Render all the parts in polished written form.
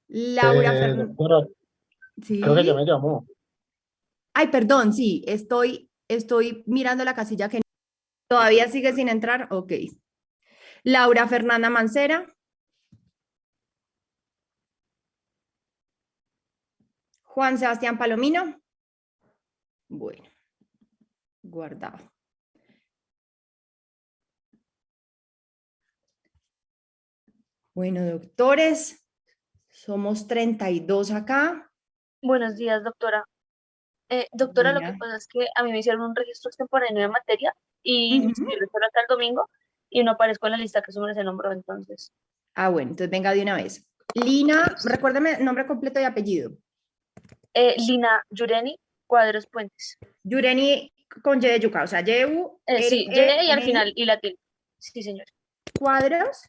Laura Fern... Doctora, creo que ya me Sí. llamó. Ay, perdón, sí, estoy mirando la casilla que todavía sigue sin entrar. Ok. Laura Fernanda Mancera, Juan Sebastián Palomino. Bueno, guardado. Bueno, doctores, somos 32 acá. Buenos días, doctora. Doctora, lo que Mira. pasa es que a mí me hicieron un registro extemporáneo de materia y me Ujú. inscribieron solo hasta el domingo y no aparezco en la lista que su se nombró entonces. Ah, bueno, entonces venga de una vez. Lina, recuérdame nombre completo y apellido. Lina Yureni, Cuadros Puentes. Yureni con Y de yuca, o sea, Sí, Y y al final, Y-R-E-N-I, y latín. Sí, señor. cuadros,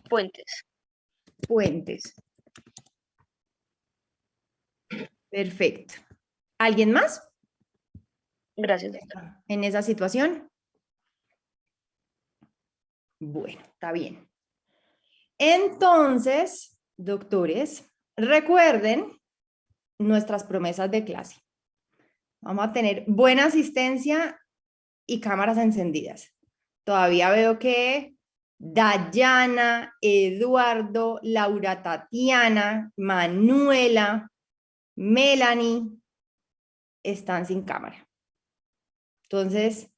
Puentes. puentes. Perfecto. ¿Alguien más Gracias, doctora. en esa situación? Bueno, está bien. Entonces, doctores, recuerden nuestras promesas de clase. Vamos a tener buena asistencia y cámaras encendidas. Todavía veo que Dayana, Eduardo, Laura Tatiana, Manuela, Melanie están sin cámara. Entonces,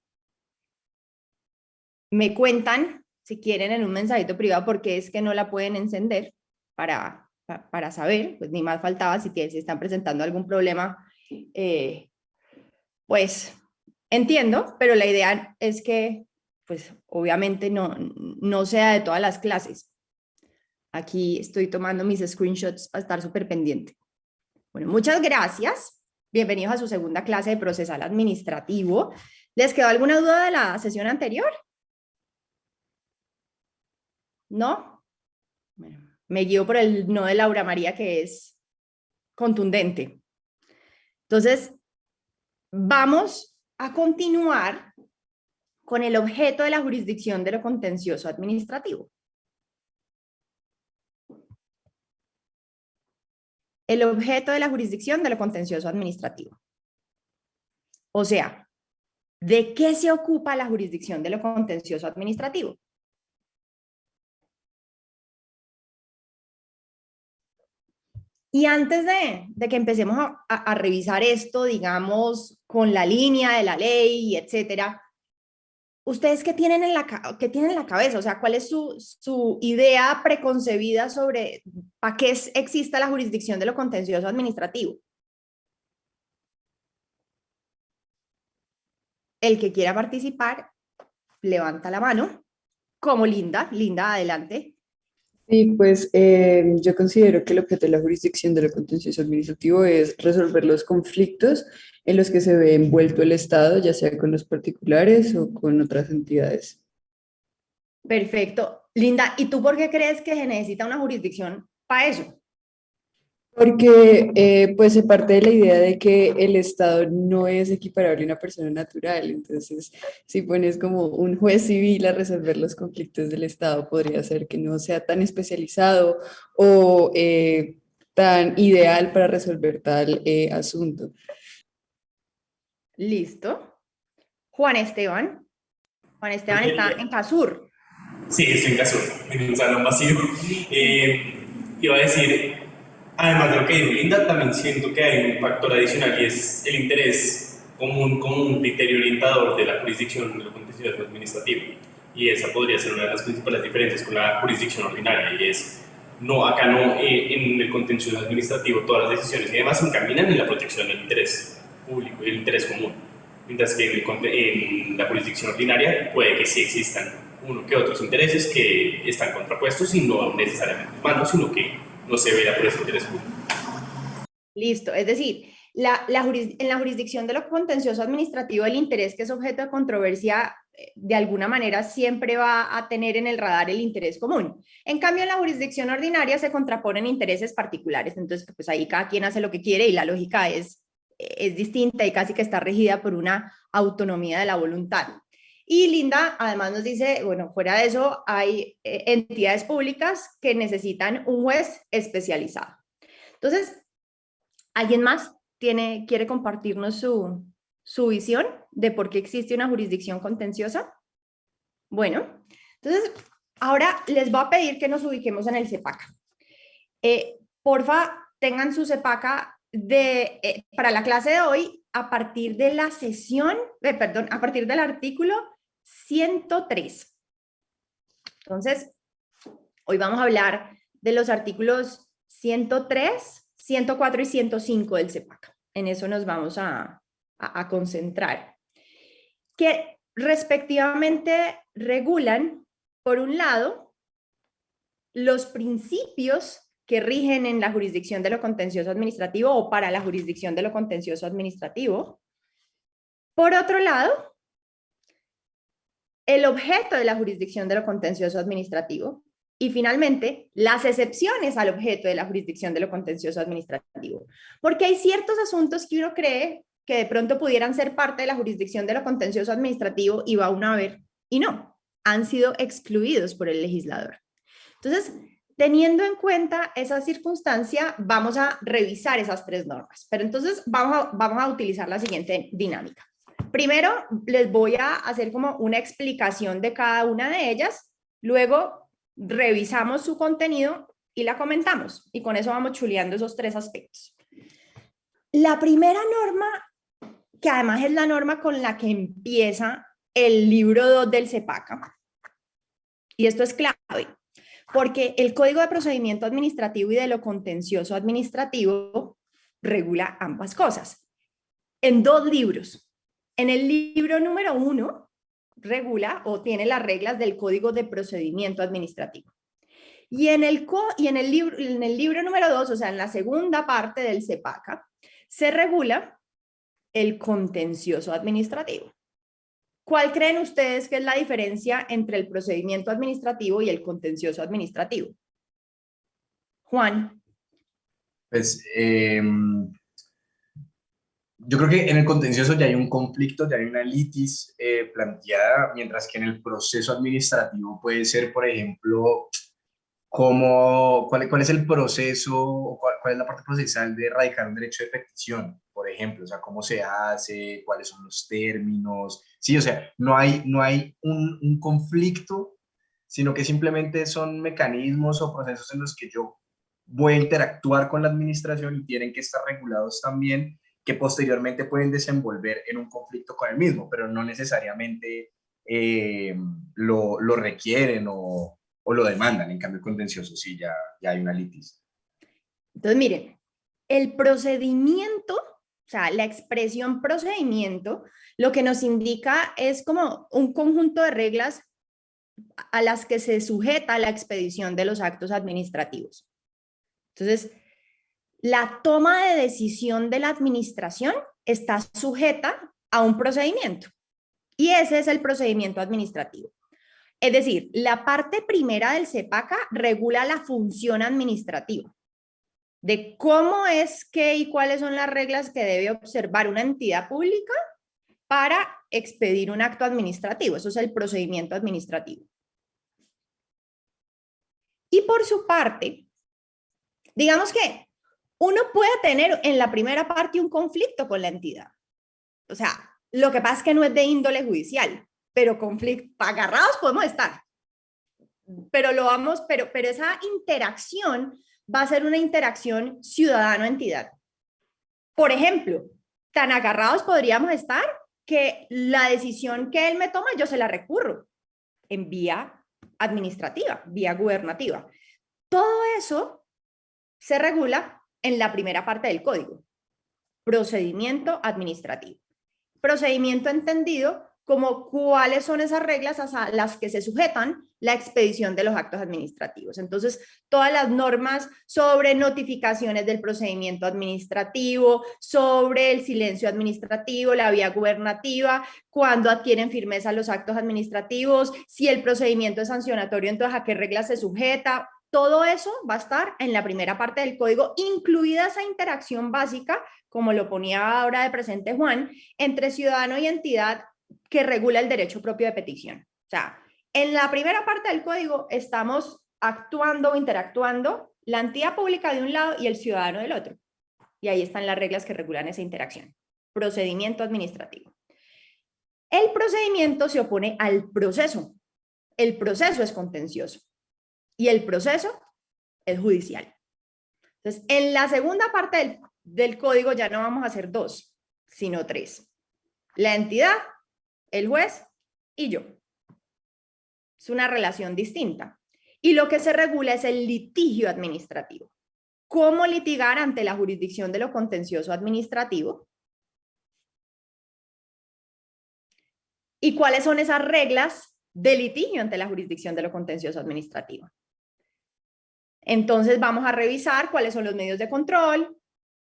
me cuentan si quieren en un mensajito privado porque es que no la pueden encender para saber, pues ni más faltaba si se están presentando algún problema, pues entiendo, pero la idea es que pues obviamente no sea de todas las clases. Aquí estoy tomando mis screenshots para estar súper pendiente. Bueno, muchas gracias. Bienvenidos a su segunda clase de procesal administrativo. ¿Les quedó alguna duda de la sesión anterior? ¿No? Bueno, me guío por el no de Laura María, que es contundente. Entonces, vamos a continuar con el objeto de la jurisdicción de lo contencioso administrativo. El objeto de la jurisdicción de lo contencioso administrativo. O sea, ¿de qué se ocupa la jurisdicción de lo contencioso administrativo? Y antes de que empecemos a revisar esto, digamos, con la línea de la ley, y etcétera, ¿ustedes qué tienen en la cabeza? O sea, ¿cuál es su idea preconcebida sobre para qué exista la jurisdicción de lo contencioso administrativo? El que quiera participar, levanta la mano, como Linda. Linda, adelante. Sí, pues yo considero que el objeto de la jurisdicción de lo contencioso administrativo es resolver los conflictos en los que se ve envuelto el Estado, ya sea con los particulares o con otras entidades. Perfecto. Linda, ¿y tú por qué crees que se necesita una jurisdicción para eso? Porque pues se parte de la idea de que el Estado no es equiparable a una persona natural. Entonces, si pones como un juez civil a resolver los conflictos del Estado, podría ser que no sea tan especializado o tan ideal para resolver tal asunto. Listo. Juan Esteban. Juan Pues Esteban bien, está en Casur. sí, estoy en caso, en un salón vacío. Iba a decir, además de lo que dijo Linda, también siento que hay un factor adicional y es el interés común como un criterio orientador de la jurisdicción de lo contencioso administrativo. Y esa podría ser una de las principales diferencias con la jurisdicción ordinaria, y es, no, acá no, en el contencioso administrativo todas las decisiones y demás se encaminan en la protección del interés público y el interés común. Mientras que en la jurisdicción ordinaria puede que sí existan uno que otros intereses que están contrapuestos y no necesariamente humanos, sino que no se vea por ese interés público. Listo. Es decir, en la jurisdicción de lo contencioso administrativo, el interés que es objeto de controversia, de alguna manera, siempre va a tener en el radar el interés común. En cambio, en la jurisdicción ordinaria se contraponen intereses particulares. Entonces, pues ahí cada quien hace lo que quiere y la lógica es distinta y casi que está regida por una autonomía de la voluntad. Y Linda además nos dice, bueno, fuera de eso hay entidades públicas que necesitan un juez especializado. Entonces, ¿alguien más quiere compartirnos su visión de por qué existe una jurisdicción contenciosa? Bueno, entonces, ahora les voy a pedir que nos ubiquemos en el CEPACA. Porfa, tengan su CEPACA para la clase de hoy a partir de la sesión, a partir del artículo 103. Entonces, hoy vamos a hablar de los artículos 103, 104 y 105 del CEPACA. En eso nos vamos a concentrar. Que respectivamente regulan, por un lado, los principios que rigen en la jurisdicción de lo contencioso administrativo o para la jurisdicción de lo contencioso administrativo. Por otro lado, el objeto de la jurisdicción de lo contencioso administrativo. Y finalmente, las excepciones al objeto de la jurisdicción de lo contencioso administrativo. Porque hay ciertos asuntos que uno cree que de pronto pudieran ser parte de la jurisdicción de lo contencioso administrativo y va uno a ver, y no, han sido excluidos por el legislador. Entonces, teniendo en cuenta esa circunstancia, vamos a revisar esas tres normas. Pero entonces vamos a utilizar la siguiente dinámica. Primero, les voy a hacer como una explicación de cada una de ellas, luego revisamos su contenido y la comentamos, y con eso vamos chuleando esos tres aspectos. La primera norma, que además es la norma con la que empieza el libro 2 del CEPACA, y esto es clave, porque el Código de Procedimiento Administrativo y de lo Contencioso Administrativo regula ambas cosas, en dos libros. En el libro número 1, regula o tiene las reglas del Código de Procedimiento Administrativo. Y en el libro número 2, o sea, en la segunda parte del CEPACA, se regula el contencioso administrativo. ¿Cuál creen ustedes que es la diferencia entre el procedimiento administrativo y el contencioso administrativo? Juan. Pues yo creo que en el contencioso ya hay un conflicto, ya hay una litis planteada, mientras que en el proceso administrativo puede ser, por ejemplo, cuál es el proceso, cuál es la parte procesal de erradicar un derecho de petición, por ejemplo, o sea, cómo se hace, cuáles son los términos, sí, o sea, no hay un conflicto, sino que simplemente son mecanismos o procesos en los que yo voy a interactuar con la administración y tienen que estar regulados también, que posteriormente pueden desenvolver en un conflicto con el mismo, pero no necesariamente lo requieren o lo demandan. En cambio, el contencioso sí ya hay una litis. Entonces, miren, el procedimiento, o sea, la expresión procedimiento, lo que nos indica es como un conjunto de reglas a las que se sujeta la expedición de los actos administrativos. Entonces, la toma de decisión de la administración está sujeta a un procedimiento y ese es el procedimiento administrativo. Es decir, la parte primera del CEPACA regula la función administrativa, de cómo es que y cuáles son las reglas que debe observar una entidad pública para expedir un acto administrativo. Eso es el procedimiento administrativo. Y por su parte, digamos que uno puede tener en la primera parte un conflicto con la entidad. O sea, lo que pasa es que no es de índole judicial, pero agarrados podemos estar. Pero esa interacción va a ser una interacción ciudadano-entidad. Por ejemplo, tan agarrados podríamos estar que la decisión que él me toma yo se la recurro en vía administrativa, vía gubernativa. Todo eso se regula en la primera parte del código. Procedimiento administrativo. Procedimiento entendido como cuáles son esas reglas a las que se sujetan la expedición de los actos administrativos. Entonces, todas las normas sobre notificaciones del procedimiento administrativo, sobre el silencio administrativo, la vía gubernativa, cuándo adquieren firmeza los actos administrativos, si el procedimiento es sancionatorio, entonces a qué reglas se sujeta. Todo eso va a estar en la primera parte del código, incluida esa interacción básica, como lo ponía ahora de presente Juan, entre ciudadano y entidad que regula el derecho propio de petición. O sea, en la primera parte del código estamos actuando o interactuando la entidad pública de un lado y el ciudadano del otro. Y ahí están las reglas que regulan esa interacción. Procedimiento administrativo. El procedimiento se opone al proceso. El proceso es contencioso y el proceso es judicial. Entonces, en la segunda parte del código ya no vamos a hacer 2, sino 3. La entidad, el juez y yo. Es una relación distinta. Y lo que se regula es el litigio administrativo. ¿Cómo litigar ante la jurisdicción de lo contencioso administrativo? ¿Y cuáles son esas reglas de litigio ante la jurisdicción de lo contencioso administrativo? Entonces vamos a revisar cuáles son los medios de control,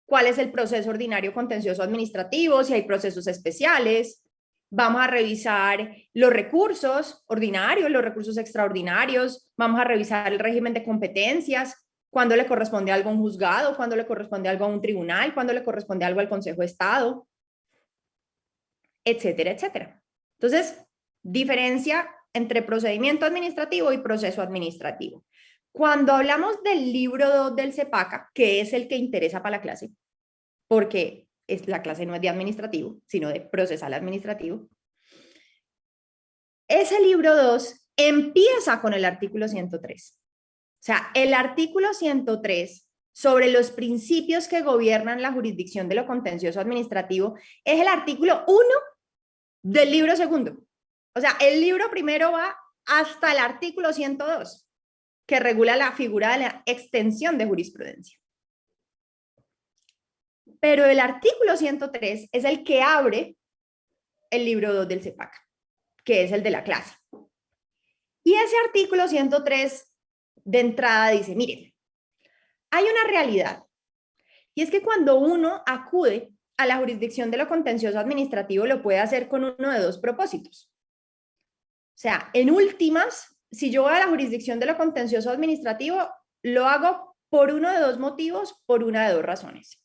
cuál es el proceso ordinario contencioso administrativo, si hay procesos especiales. Vamos a revisar los recursos ordinarios, los recursos extraordinarios. Vamos a revisar el régimen de competencias, cuándo le corresponde algo a un juzgado, cuándo le corresponde algo a un tribunal, cuándo le corresponde algo al Consejo de Estado, etcétera, etcétera. Entonces, diferencia entre procedimiento administrativo y proceso administrativo. Cuando hablamos del libro 2 del CEPACA, que es el que interesa para la clase, porque la clase no es de administrativo, sino de procesal administrativo, ese libro 2 empieza con el artículo 103. O sea, el artículo 103 sobre los principios que gobiernan la jurisdicción de lo contencioso administrativo es el artículo 1 del libro 2. O sea, el libro primero va hasta el artículo 102, que regula la figura de la extensión de jurisprudencia. Pero el artículo 103 es el que abre el libro 2 del CEPACA, que es el de la clase. Y ese artículo 103 de entrada dice, miren, hay una realidad, y es que cuando uno acude a la jurisdicción de lo contencioso administrativo lo puede hacer con uno de 2 propósitos. O sea, en últimas, si yo voy a la jurisdicción de lo contencioso administrativo, lo hago por uno de 2 motivos, por una de 2 razones.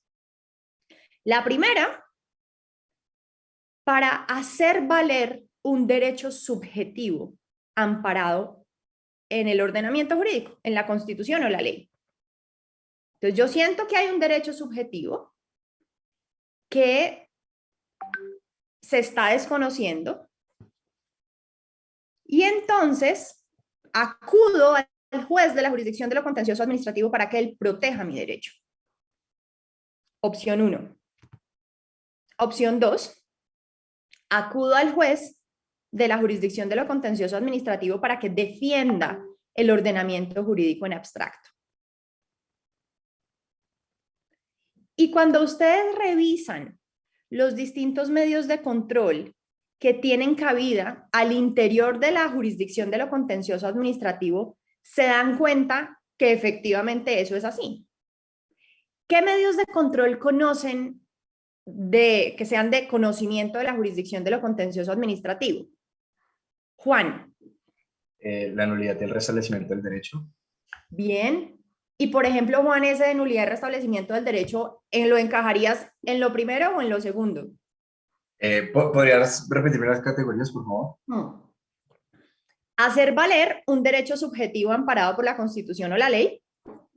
La primera, para hacer valer un derecho subjetivo amparado en el ordenamiento jurídico, en la Constitución o la ley. Entonces, yo siento que hay un derecho subjetivo que se está desconociendo y entonces acudo al juez de la jurisdicción de lo contencioso administrativo para que él proteja mi derecho. Opción 1. Opción 2. Acudo al juez de la jurisdicción de lo contencioso administrativo para que defienda el ordenamiento jurídico en abstracto. Y cuando ustedes revisan los distintos medios de control que tienen cabida al interior de la jurisdicción de lo contencioso administrativo, se dan cuenta que efectivamente eso es así. ¿Qué medios de control conocen que sean de conocimiento de la jurisdicción de lo contencioso administrativo? Juan. La nulidad y el restablecimiento del derecho. Bien. Y por ejemplo, Juan, ese de nulidad y restablecimiento del derecho, ¿lo encajarías en lo primero o en lo segundo? ¿Podrías repetirme las categorías, por favor? Hacer valer un derecho subjetivo amparado por la Constitución o la ley,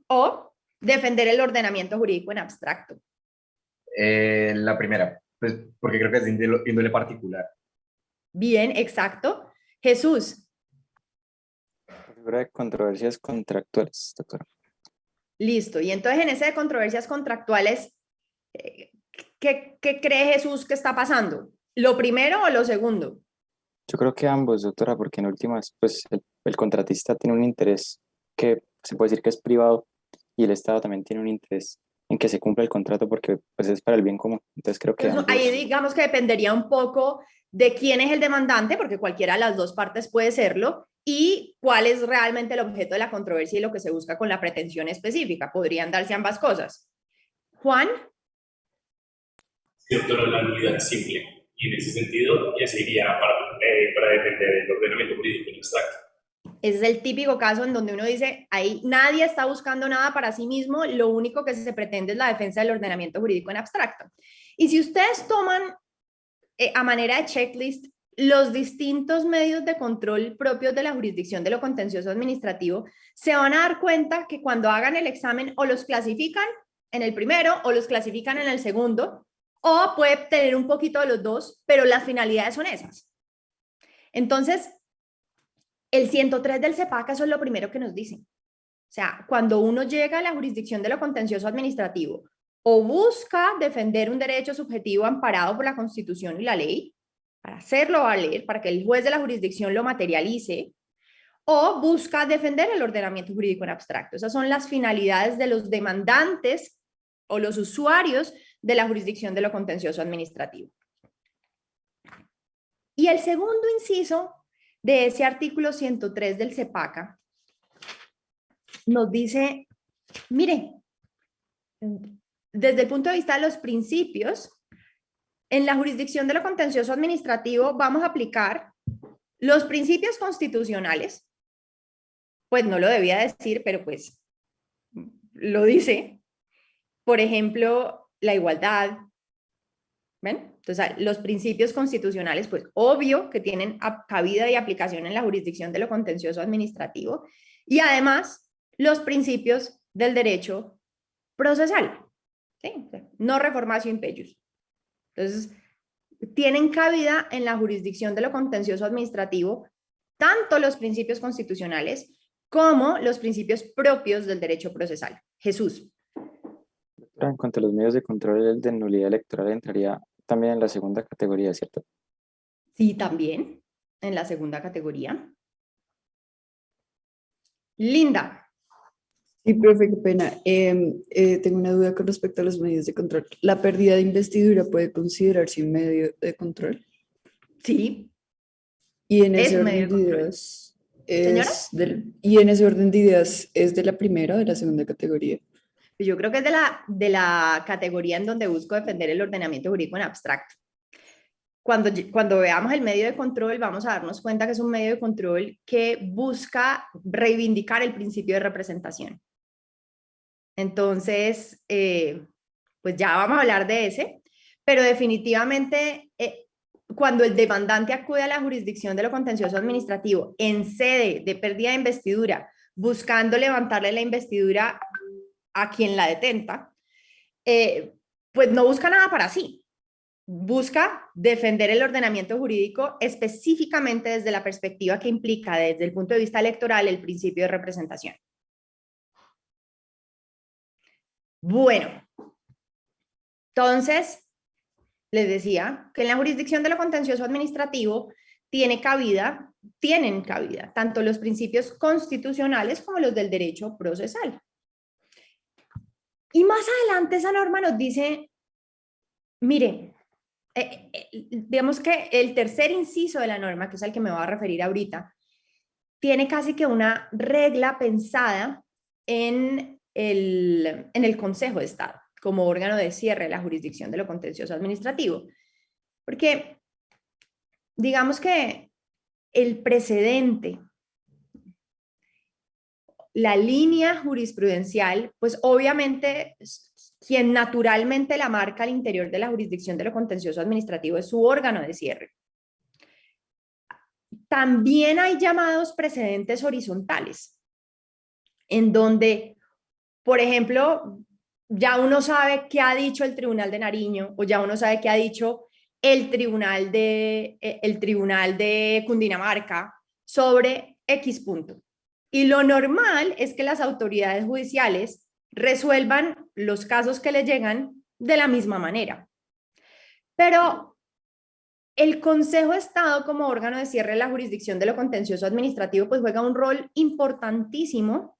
o defender el ordenamiento jurídico en abstracto. La primera, pues porque creo que es de índole particular. Bien, exacto. Jesús. La figura de controversias contractuales, doctora. Listo. Y entonces en ese de controversias contractuales, ¿qué cree Jesús que está pasando? ¿Lo primero o lo segundo? Yo creo que ambos, doctora, porque en últimas, pues el contratista tiene un interés que se puede decir que es privado y el Estado también tiene un interés en que se cumpla el contrato porque pues es para el bien común. Entonces creo que ambos... Ahí digamos que dependería un poco de quién es el demandante, porque cualquiera de las 2 partes puede serlo, y cuál es realmente el objeto de la controversia y lo que se busca con la pretensión específica. Podrían darse ambas cosas. Juan. Sí, doctora, la nulidad es simple. Y en ese sentido, ya sería para defender el ordenamiento jurídico en abstracto. Ese es el típico caso en donde uno dice, ahí nadie está buscando nada para sí mismo, lo único que se pretende es la defensa del ordenamiento jurídico en abstracto. Y si ustedes toman a manera de checklist los distintos medios de control propios de la jurisdicción de lo contencioso administrativo, se van a dar cuenta que cuando hagan el examen o los clasifican en el primero o los clasifican en el segundo, o puede tener un poquito de los dos, pero las finalidades son esas. Entonces, el 103 del CEPAC, eso es lo primero que nos dice. O sea, cuando uno llega a la jurisdicción de lo contencioso administrativo o busca defender un derecho subjetivo amparado por la Constitución y la ley, para hacerlo valer, para que el juez de la jurisdicción lo materialice, o busca defender el ordenamiento jurídico en abstracto. Esas son las finalidades de los demandantes o los usuarios de la jurisdicción de lo contencioso administrativo. Y el segundo inciso de ese artículo 103 del CEPACA nos dice, mire, desde el punto de vista de los principios, en la jurisdicción de lo contencioso administrativo vamos a aplicar los principios constitucionales, pues no lo debía decir, pero pues lo dice. Por ejemplo, la igualdad. ¿Ven? Entonces, los principios constitucionales, pues obvio que tienen cabida y aplicación en la jurisdicción de lo contencioso administrativo. Y además, los principios del derecho procesal. ¿Sí? No reformatio impellius. Entonces, tienen cabida en la jurisdicción de lo contencioso administrativo tanto los principios constitucionales como los principios propios del derecho procesal. Jesús. En cuanto a los medios de control de nulidad electoral, entraría también en la segunda categoría, ¿cierto? Sí, también en la segunda categoría. Linda. Sí, profe, qué pena. Tengo una duda con respecto a los medios de control. ¿La pérdida de investidura puede considerarse un medio de control? Sí. Y en Es ese un medio orden de de control. ideas ¿Señora? y en ese orden de ideas es de la primera o de la segunda categoría. Yo creo que es de la categoría en donde busco defender el ordenamiento jurídico en abstracto. Cuando veamos el medio de control, vamos a darnos cuenta que es un medio de control que busca reivindicar el principio de representación. Entonces, pues ya vamos a hablar de ese, pero definitivamente cuando el demandante acude a la jurisdicción de lo contencioso administrativo en sede de pérdida de investidura, buscando levantarle la investidura a quien la detenta, pues no busca nada para sí. Busca defender el ordenamiento jurídico específicamente desde la perspectiva que implica desde el punto de vista electoral el principio de representación. Bueno, entonces, les decía que en la jurisdicción de lo contencioso administrativo tienen cabida tanto los principios constitucionales como los del derecho procesal. Y más adelante esa norma nos dice, mire, digamos que el tercer inciso de la norma, que es al que me voy a referir ahorita, tiene casi que una regla pensada en el Consejo de Estado, como órgano de cierre de la jurisdicción de lo contencioso administrativo. Porque digamos que el precedente, la línea jurisprudencial, pues obviamente quien naturalmente la marca al interior de la jurisdicción de lo contencioso administrativo es su órgano de cierre. También hay llamados precedentes horizontales, en donde, por ejemplo, ya uno sabe qué ha dicho el Tribunal de Nariño, o ya uno sabe qué ha dicho el Tribunal de Cundinamarca sobre X punto. Y lo normal es que las autoridades judiciales resuelvan los casos que les llegan de la misma manera. Pero el Consejo de Estado como órgano de cierre de la jurisdicción de lo contencioso administrativo pues juega un rol importantísimo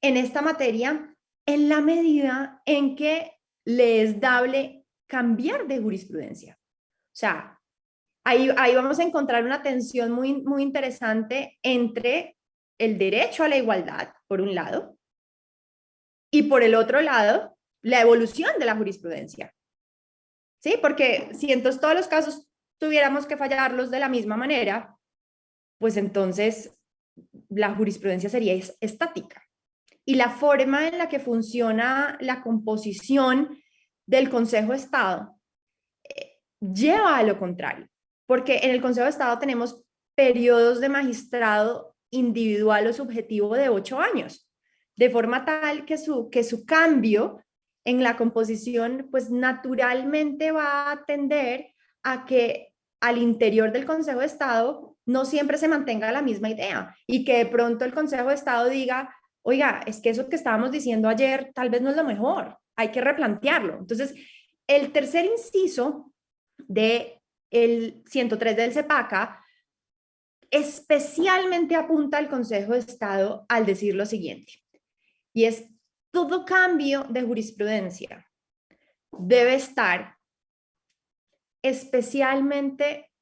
en esta materia en la medida en que le es dable cambiar de jurisprudencia. O sea, ahí vamos a encontrar una tensión muy interesante entre el derecho a la igualdad, por un lado, y por el otro lado, la evolución de la jurisprudencia. ¿Sí? Porque si entonces todos los casos tuviéramos que fallarlos de la misma manera, pues entonces la jurisprudencia sería estática. Y la forma en la que funciona la composición del Consejo de Estado lleva a lo contrario. porque en el Consejo de Estado tenemos periodos de magistrado individual o subjetivo de 8 años, de forma tal que su cambio en la composición pues naturalmente va a tender a que al interior del Consejo de Estado no siempre se mantenga la misma idea y que de pronto el Consejo de Estado diga, oiga, es que eso que estábamos diciendo ayer tal vez no es lo mejor, hay que replantearlo. Entonces, el tercer inciso del 103 del CEPACA especialmente apunta al Consejo de Estado al decir lo siguiente, y es: todo cambio de jurisprudencia debe estar especialmente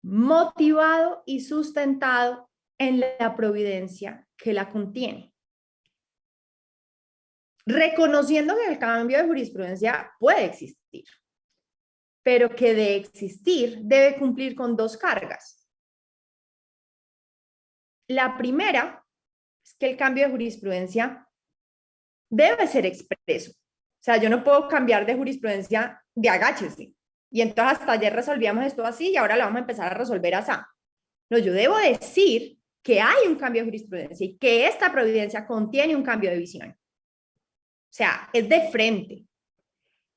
motivado y sustentado en la providencia que la contiene. Reconociendo que el cambio de jurisprudencia puede existir, pero que de existir debe cumplir con 2 cargas. La primera es que el cambio de jurisprudencia debe ser expreso. O sea, yo no puedo cambiar de jurisprudencia de agáchese. Y entonces hasta ayer resolvíamos esto así y ahora lo vamos a empezar a resolver así. No, yo debo decir que hay un cambio de jurisprudencia y que esta providencia contiene un cambio de visión. O sea, es de frente.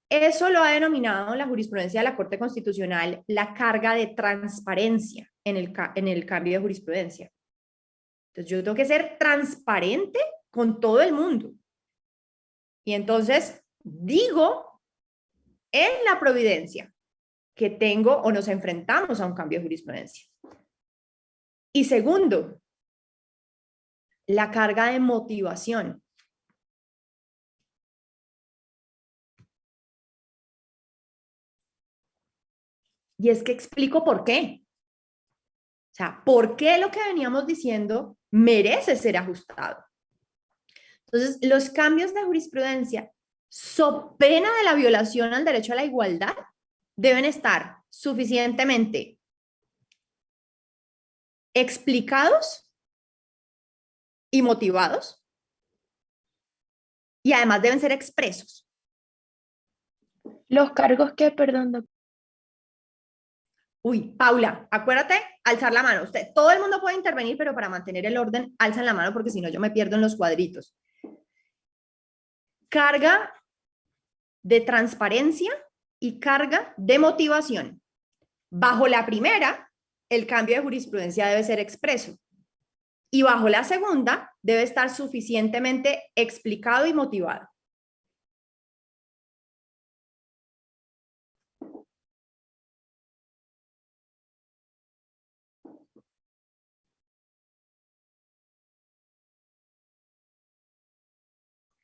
Eso lo ha denominado la jurisprudencia de la Corte Constitucional la carga de transparencia en el cambio de jurisprudencia. Entonces yo tengo que ser transparente con todo el mundo. Y entonces digo en la providencia que tengo o nos enfrentamos a un cambio de jurisprudencia. Y segundo, la carga de motivación. Y es que explico por qué. O sea, ¿por qué lo que veníamos diciendo merece ser ajustado? Entonces, los cambios de jurisprudencia, so pena de la violación al derecho a la igualdad, deben estar suficientemente explicados y motivados, y además deben ser expresos. Los cargos que, perdón, doctor. Uy, Paula, acuérdate, alzar la mano. Todo el mundo puede intervenir, pero para mantener el orden, alzan la mano porque si no yo me pierdo en los cuadritos. Carga de transparencia y carga de motivación. Bajo la primera, el cambio de jurisprudencia debe ser expreso. Y bajo la segunda, debe estar suficientemente explicado y motivado.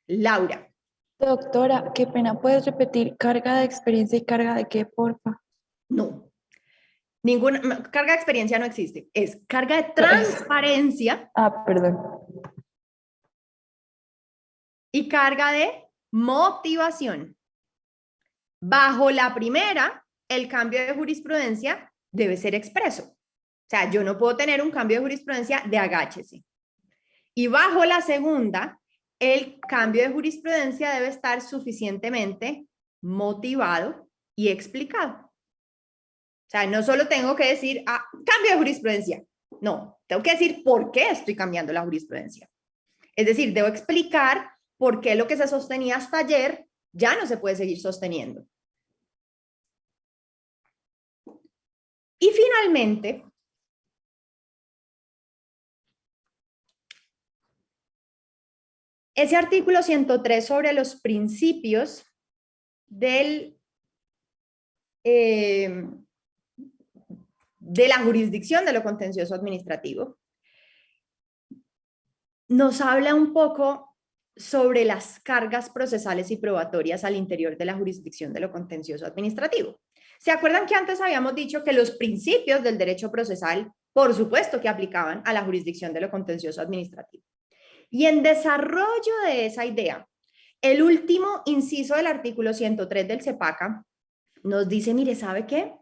Laura. Doctora, qué pena, ¿puedes repetir carga de experiencia y carga de qué, porfa? No. Ninguna carga de experiencia no existe. Es carga de transparencia. Ah, perdón. Y carga de motivación. Bajo la primera, el cambio de jurisprudencia debe ser expreso. O sea, yo no puedo tener un cambio de jurisprudencia de agáchese. Y bajo la segunda, el cambio de jurisprudencia debe estar suficientemente motivado y explicado. O sea, no solo tengo que decir, cambio de jurisprudencia. No, tengo que decir por qué estoy cambiando la jurisprudencia. Es decir, debo explicar por qué lo que se sostenía hasta ayer ya no se puede seguir sosteniendo. Y finalmente, ese artículo 103 sobre los principios de la jurisdicción de lo contencioso administrativo nos habla un poco sobre las cargas procesales y probatorias al interior de la jurisdicción de lo contencioso administrativo. ¿Se acuerdan que antes habíamos dicho que los principios del derecho procesal, por supuesto que aplicaban a la jurisdicción de lo contencioso administrativo? Y en desarrollo de esa idea, el último inciso del artículo 103 del CEPACA nos dice, mire, ¿sabe qué?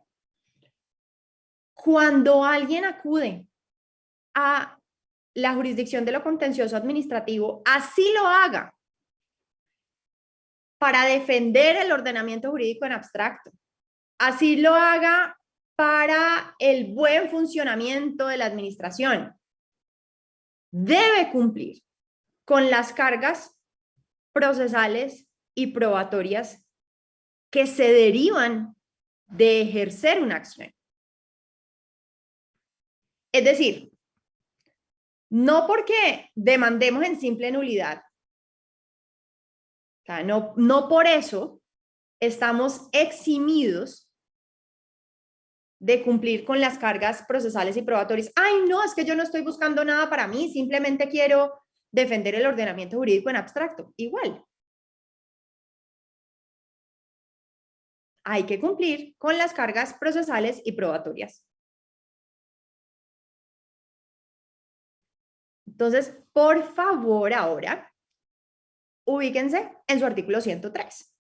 Cuando alguien acude a la jurisdicción de lo contencioso administrativo, así lo haga para defender el ordenamiento jurídico en abstracto, así lo haga para el buen funcionamiento de la administración. Debe cumplir con las cargas procesales y probatorias que se derivan de ejercer una acción. Es decir, no porque demandemos en simple nulidad, o sea, no por eso estamos eximidos de cumplir con las cargas procesales y probatorias. Ay, no, es que yo no estoy buscando nada para mí, simplemente quiero defender el ordenamiento jurídico en abstracto. Igual. Hay que cumplir con las cargas procesales y probatorias. Entonces, por favor, ahora, ubíquense en su artículo 103.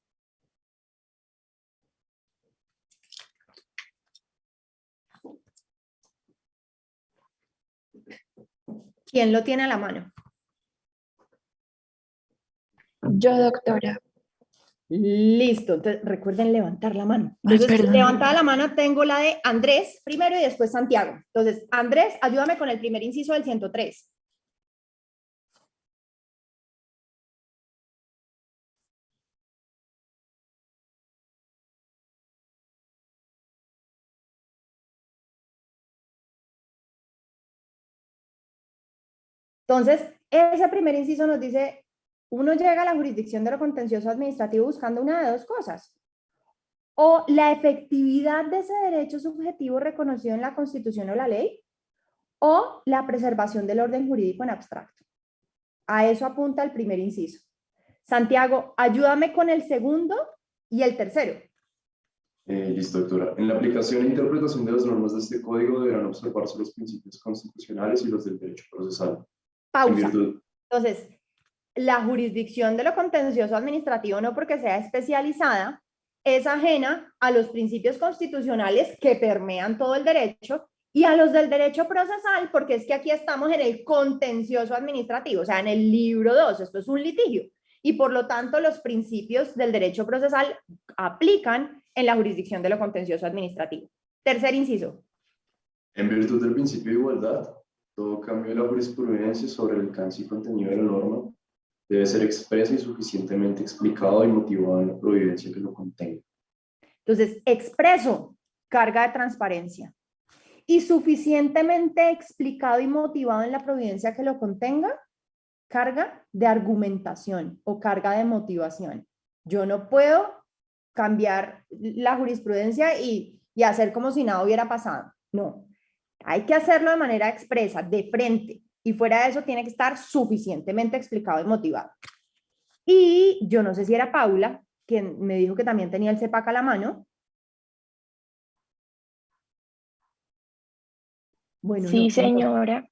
¿Quién lo tiene a la mano? Yo, doctora. Listo, entonces recuerden levantar la mano. Ay, Entonces, perdón. levantada la mano tengo la de Andrés primero y después Santiago. Entonces, Andrés, ayúdame con el primer inciso del 103. Entonces, ese primer inciso nos dice, uno llega a la jurisdicción de lo contencioso administrativo buscando una de dos cosas. O la efectividad de ese derecho subjetivo reconocido en la Constitución o la ley, o la preservación del orden jurídico en abstracto. A eso apunta el primer inciso. Santiago, ayúdame con el segundo y el tercero. Listo, doctora. En la aplicación e interpretación de las normas de este código deberán observarse los principios constitucionales y los del derecho procesal. Pausa. Entonces, la jurisdicción de lo contencioso administrativo, no porque sea especializada, es ajena a los principios constitucionales que permean todo el derecho y a los del derecho procesal, porque es que aquí estamos en el contencioso administrativo, o sea, en el libro 2, esto es un litigio. Y por lo tanto, los principios del derecho procesal aplican en la jurisdicción de lo contencioso administrativo. Tercer inciso. En virtud del principio de igualdad, todo cambio de la jurisprudencia sobre el alcance y contenido de la norma debe ser expreso y suficientemente explicado y motivado en la providencia que lo contenga. Entonces, expreso, carga de transparencia. Y suficientemente explicado y motivado en la providencia que lo contenga, carga de argumentación o carga de motivación. Yo no puedo cambiar la jurisprudencia y hacer como si nada hubiera pasado. No, hay que hacerlo de manera expresa, de frente. Y fuera de eso tiene que estar suficientemente explicado y motivado. Y yo no sé si era Paula, quien me dijo que también tenía el CEPAC a la mano. Bueno, Sí, no, señora.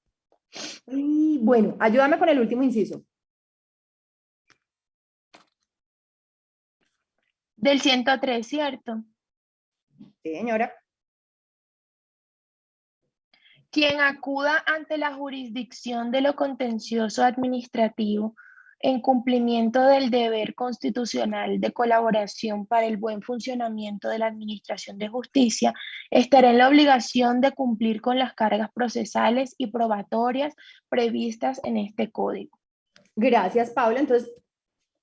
Y bueno, ayúdame con el último inciso. Del 103, ¿cierto? Sí, señora. Quien acuda ante la jurisdicción de lo contencioso administrativo en cumplimiento del deber constitucional de colaboración para el buen funcionamiento de la administración de justicia, estará en la obligación de cumplir con las cargas procesales y probatorias previstas en este código. Gracias, Paula. Entonces,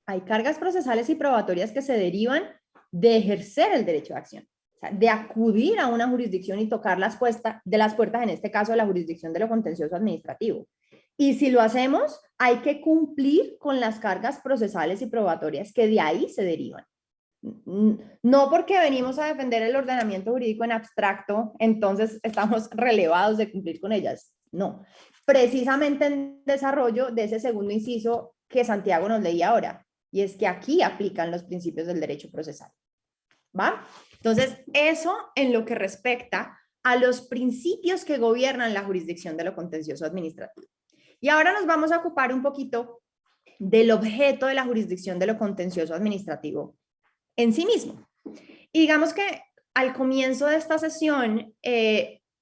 hay cargas procesales y probatorias que se derivan de ejercer el derecho de acción. O sea, de acudir a una jurisdicción y tocar las puertas, en este caso, de la jurisdicción de lo contencioso administrativo. Y si lo hacemos, hay que cumplir con las cargas procesales y probatorias que de ahí se derivan. No porque venimos a defender el ordenamiento jurídico en abstracto, entonces estamos relevados de cumplir con ellas. No. Precisamente en desarrollo de ese segundo inciso que Santiago nos leía ahora, y es que aquí aplican los principios del derecho procesal. ¿Va? Entonces, eso en lo que respecta a los principios que gobiernan la jurisdicción de lo contencioso administrativo. Y ahora nos vamos a ocupar un poquito del objeto de la jurisdicción de lo contencioso administrativo en sí mismo. Y digamos que al comienzo de esta sesión,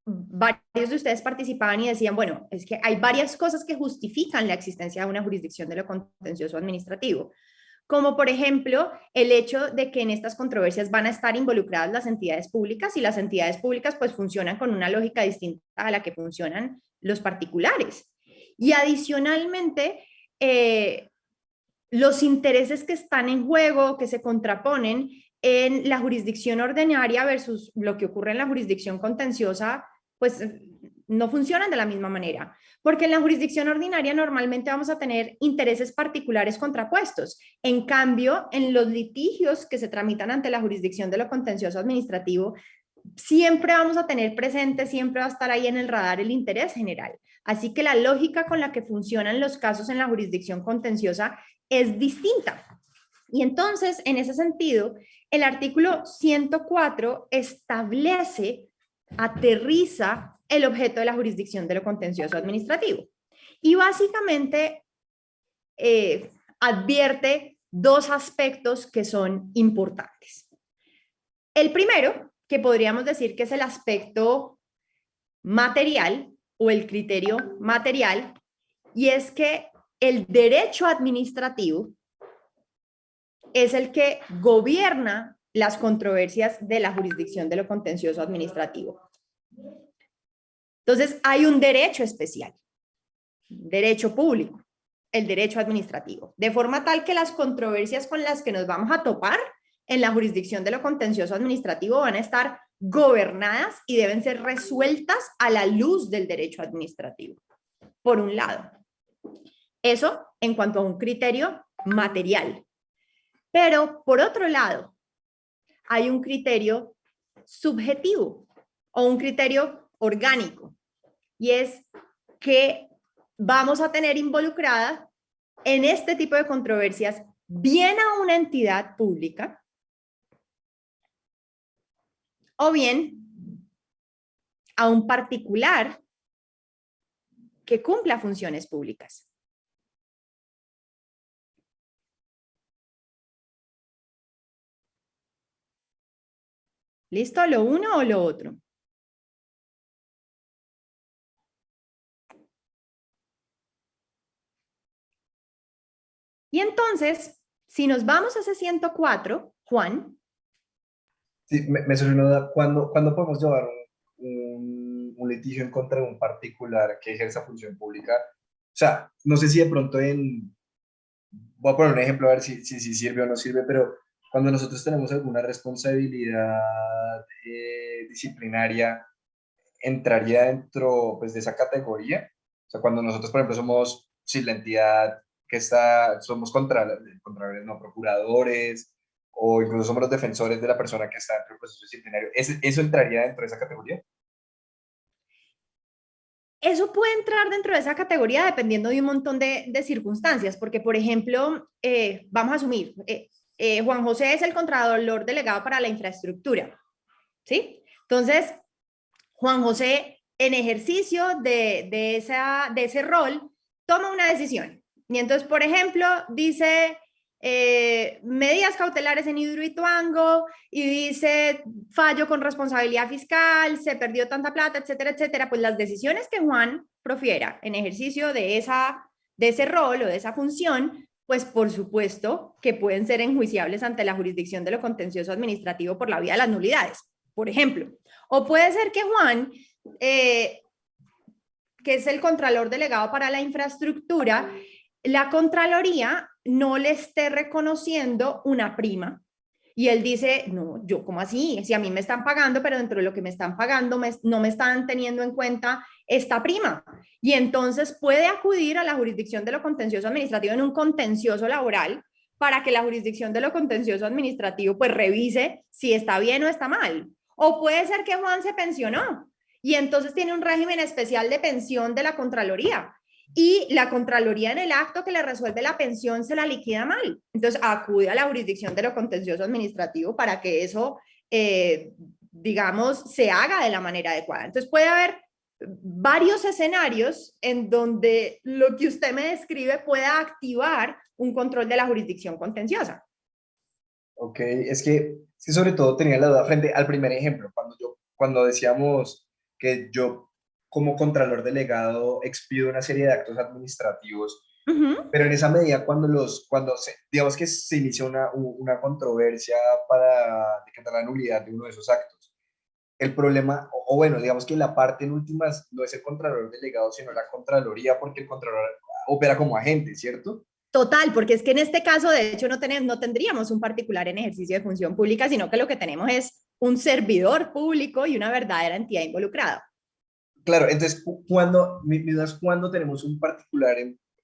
varios de ustedes participaban y decían, bueno, es que hay varias cosas que justifican la existencia de una jurisdicción de lo contencioso administrativo. como por ejemplo el hecho de que en estas controversias van a estar involucradas las entidades públicas y las entidades públicas pues funcionan con una lógica distinta a la que funcionan los particulares. Y adicionalmente, los intereses que están en juego, que se contraponen en la jurisdicción ordinaria versus lo que ocurre en la jurisdicción contenciosa, pues no funcionan de la misma manera. Porque en la jurisdicción ordinaria normalmente vamos a tener intereses particulares contrapuestos. En cambio, en los litigios que se tramitan ante la jurisdicción de lo contencioso administrativo, siempre vamos a tener presente, siempre va a estar ahí en el radar el interés general. Así que la lógica con la que funcionan los casos en la jurisdicción contenciosa es distinta. Y entonces, en ese sentido, el artículo 104 establece, aterriza el objeto de la jurisdicción de lo contencioso administrativo. Y básicamente advierte dos aspectos que son importantes. El primero, que podríamos decir que es el aspecto material o el criterio material, y es que el derecho administrativo es el que gobierna las controversias de la jurisdicción de lo contencioso administrativo. Entonces, hay un derecho especial, derecho público, el derecho administrativo, de forma tal que las controversias con las que nos vamos a topar en la jurisdicción de lo contencioso administrativo van a estar gobernadas y deben ser resueltas a la luz del derecho administrativo, por un lado. Eso en cuanto a un criterio material. Pero, por otro lado, hay un criterio subjetivo o un criterio orgánico, y es que vamos a tener involucrada en este tipo de controversias bien a una entidad pública o bien a un particular que cumpla funciones públicas. ¿Listo? ¿Lo uno o lo otro? Y entonces, si nos vamos a ese 104, Juan. Sí, me surgió una duda. ¿Cuándo podemos llevar un litigio en contra de un particular que ejerza función pública? O sea, no sé si de pronto voy a poner un ejemplo a ver si sirve o no sirve, pero cuando nosotros tenemos alguna responsabilidad disciplinaria, ¿entraría dentro pues, de esa categoría? O sea, cuando nosotros, por ejemplo, somos, si la entidad que somos contralores, no, procuradores, o incluso somos los defensores de la persona que está dentro del proceso disciplinario, ¿eso entraría dentro de esa categoría? Eso puede entrar dentro de esa categoría dependiendo de un montón de circunstancias, porque, por ejemplo, vamos a asumir, Juan José es el contralor delegado para la infraestructura, ¿sí? Entonces, Juan José, en ejercicio de ese rol, toma una decisión. Y entonces, por ejemplo, dice medidas cautelares en Hidroituango y dice fallo con responsabilidad fiscal, se perdió tanta plata, etcétera, etcétera. Pues las decisiones que Juan profiera en ejercicio de ese rol o de esa función, pues por supuesto que pueden ser enjuiciables ante la jurisdicción de lo contencioso administrativo por la vía de las nulidades, por ejemplo. O puede ser que Juan, que es el contralor delegado para la infraestructura, la Contraloría no le esté reconociendo una prima. Y él dice, no, yo, ¿cómo así? Si a mí me están pagando, pero dentro de lo que me están pagando no me están teniendo en cuenta esta prima. Y entonces puede acudir a la jurisdicción de lo contencioso administrativo en un contencioso laboral para que la jurisdicción de lo contencioso administrativo pues revise si está bien o está mal. O puede ser que Juan se pensionó y entonces tiene un régimen especial de pensión de la Contraloría. Y la Contraloría en el acto que le resuelve la pensión se la liquida mal. Entonces acude a la jurisdicción de lo contencioso administrativo para que eso, digamos, se haga de la manera adecuada. Entonces puede haber varios escenarios en donde lo que usted me describe pueda activar un control de la jurisdicción contenciosa. Ok, es que sobre todo tenía la duda frente al primer ejemplo, cuando decíamos que yo como contralor delegado expido una serie de actos administrativos, Ujú. Pero en esa medida, digamos que se inicia una controversia para decretar la nulidad de uno de esos actos, el problema, o bueno, digamos que la parte en últimas no es el contralor delegado, sino la Contraloría, porque el contralor opera como agente, ¿cierto? Total, porque es que en este caso, de hecho, no tendríamos un particular en ejercicio de función pública, sino que lo que tenemos es un servidor público y una verdadera entidad involucrada. Claro, entonces, mi duda es cuándo tenemos un particular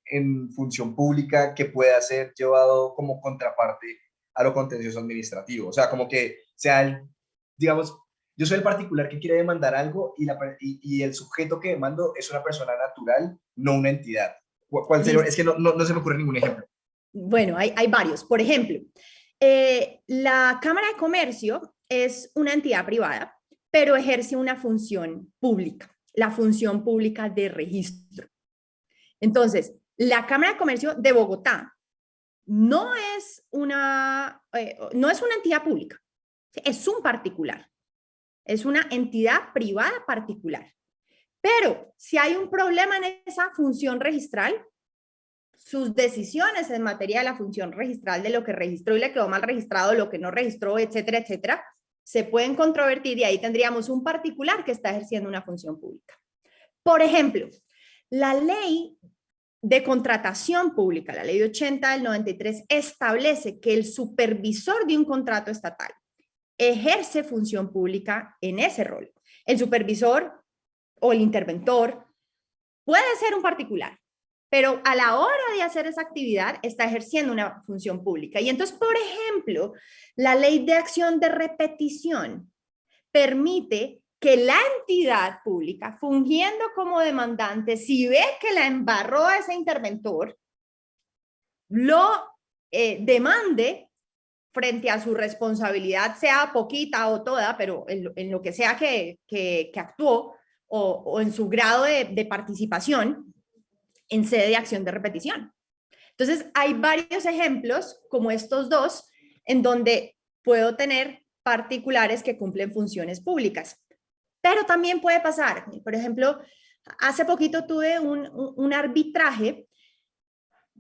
en función pública que pueda ser llevado como contraparte a lo contencioso administrativo. O sea, como que sea digamos, yo soy el particular que quiere demandar algo y el sujeto que demando es una persona natural, no una entidad. ¿Cuál sería? Es que no se me ocurre ningún ejemplo. Bueno, hay varios. Por ejemplo, la Cámara de Comercio es una entidad privada, pero ejerce una función pública, la función pública de registro. Entonces, la Cámara de Comercio de Bogotá no es una entidad pública, es un particular, es una entidad privada particular. Pero si hay un problema en esa función registral, sus decisiones en materia de la función registral, de lo que registró y le quedó mal registrado, lo que no registró, etcétera, etcétera, se pueden controvertir y ahí tendríamos un particular que está ejerciendo una función pública. Por ejemplo, la ley de contratación pública, la ley 80 del 93, establece que el supervisor de un contrato estatal ejerce función pública en ese rol. El supervisor o el interventor puede ser un particular, pero a la hora de hacer esa actividad está ejerciendo una función pública. Y entonces, por ejemplo, la ley de acción de repetición permite que la entidad pública, fungiendo como demandante, si ve que la embarró a ese interventor, lo demande frente a su responsabilidad, sea poquita o toda, pero en lo que sea que actuó, o en su grado de participación en sede de acción de repetición. Entonces, hay varios ejemplos como estos dos, en donde puedo tener particulares que cumplen funciones públicas. Pero también puede pasar, por ejemplo, hace poquito tuve un arbitraje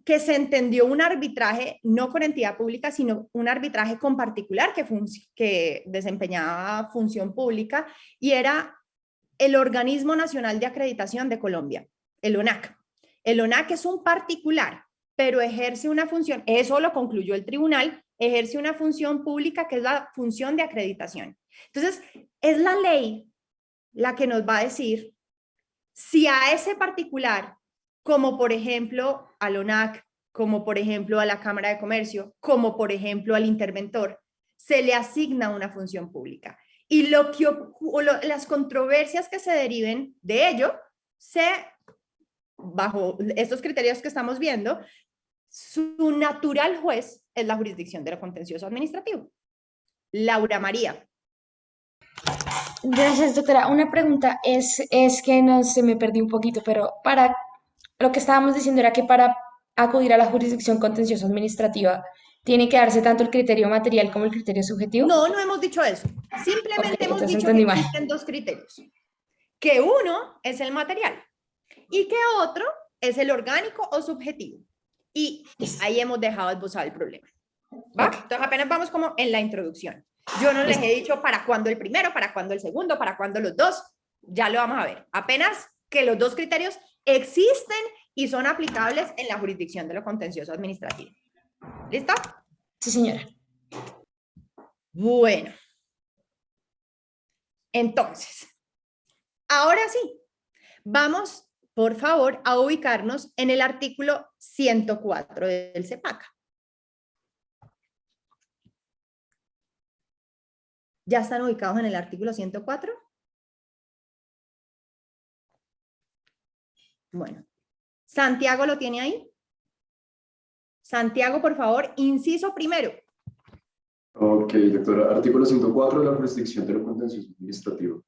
que se entendió un arbitraje no con entidad pública, sino un arbitraje con particular que desempeñaba función pública y era el Organismo Nacional de Acreditación de Colombia, el ONAC. El ONAC es un particular, pero ejerce una función, eso lo concluyó el tribunal, ejerce una función pública que es la función de acreditación. Entonces, es la ley la que nos va a decir si a ese particular, como por ejemplo al ONAC, como por ejemplo a la Cámara de Comercio, como por ejemplo al interventor, se le asigna una función pública. Y las controversias que se deriven de ello, bajo estos criterios que estamos viendo, su natural juez es la jurisdicción de lo contencioso administrativo. Laura María. Gracias, doctora. Una pregunta es que no se me perdí un poquito, pero para lo que estábamos diciendo era que para acudir a la jurisdicción contencioso administrativa tiene que darse tanto el criterio material como el criterio subjetivo. No hemos dicho eso. Simplemente hemos dicho que entendí mal. existen dos criterios. Que uno es el material y que otro es el orgánico o subjetivo. Y ahí hemos dejado esbozado el problema. ¿Va? Entonces apenas vamos como en la introducción. Yo no les he dicho para cuándo el primero, para cuándo el segundo, para cuándo los dos. Ya lo vamos a ver. Apenas que los dos criterios existen y son aplicables en la jurisdicción de lo contencioso administrativo. ¿Listo? Sí, señora. Bueno. Entonces, ahora sí, vamos, por favor, a ubicarnos en el artículo 104 del CEPACA. ¿Ya están ubicados en el artículo 104? Bueno, Santiago lo tiene ahí. Santiago, por favor, inciso primero. Ok, doctora. Artículo 104 de la jurisdicción de lo contencioso administrativo.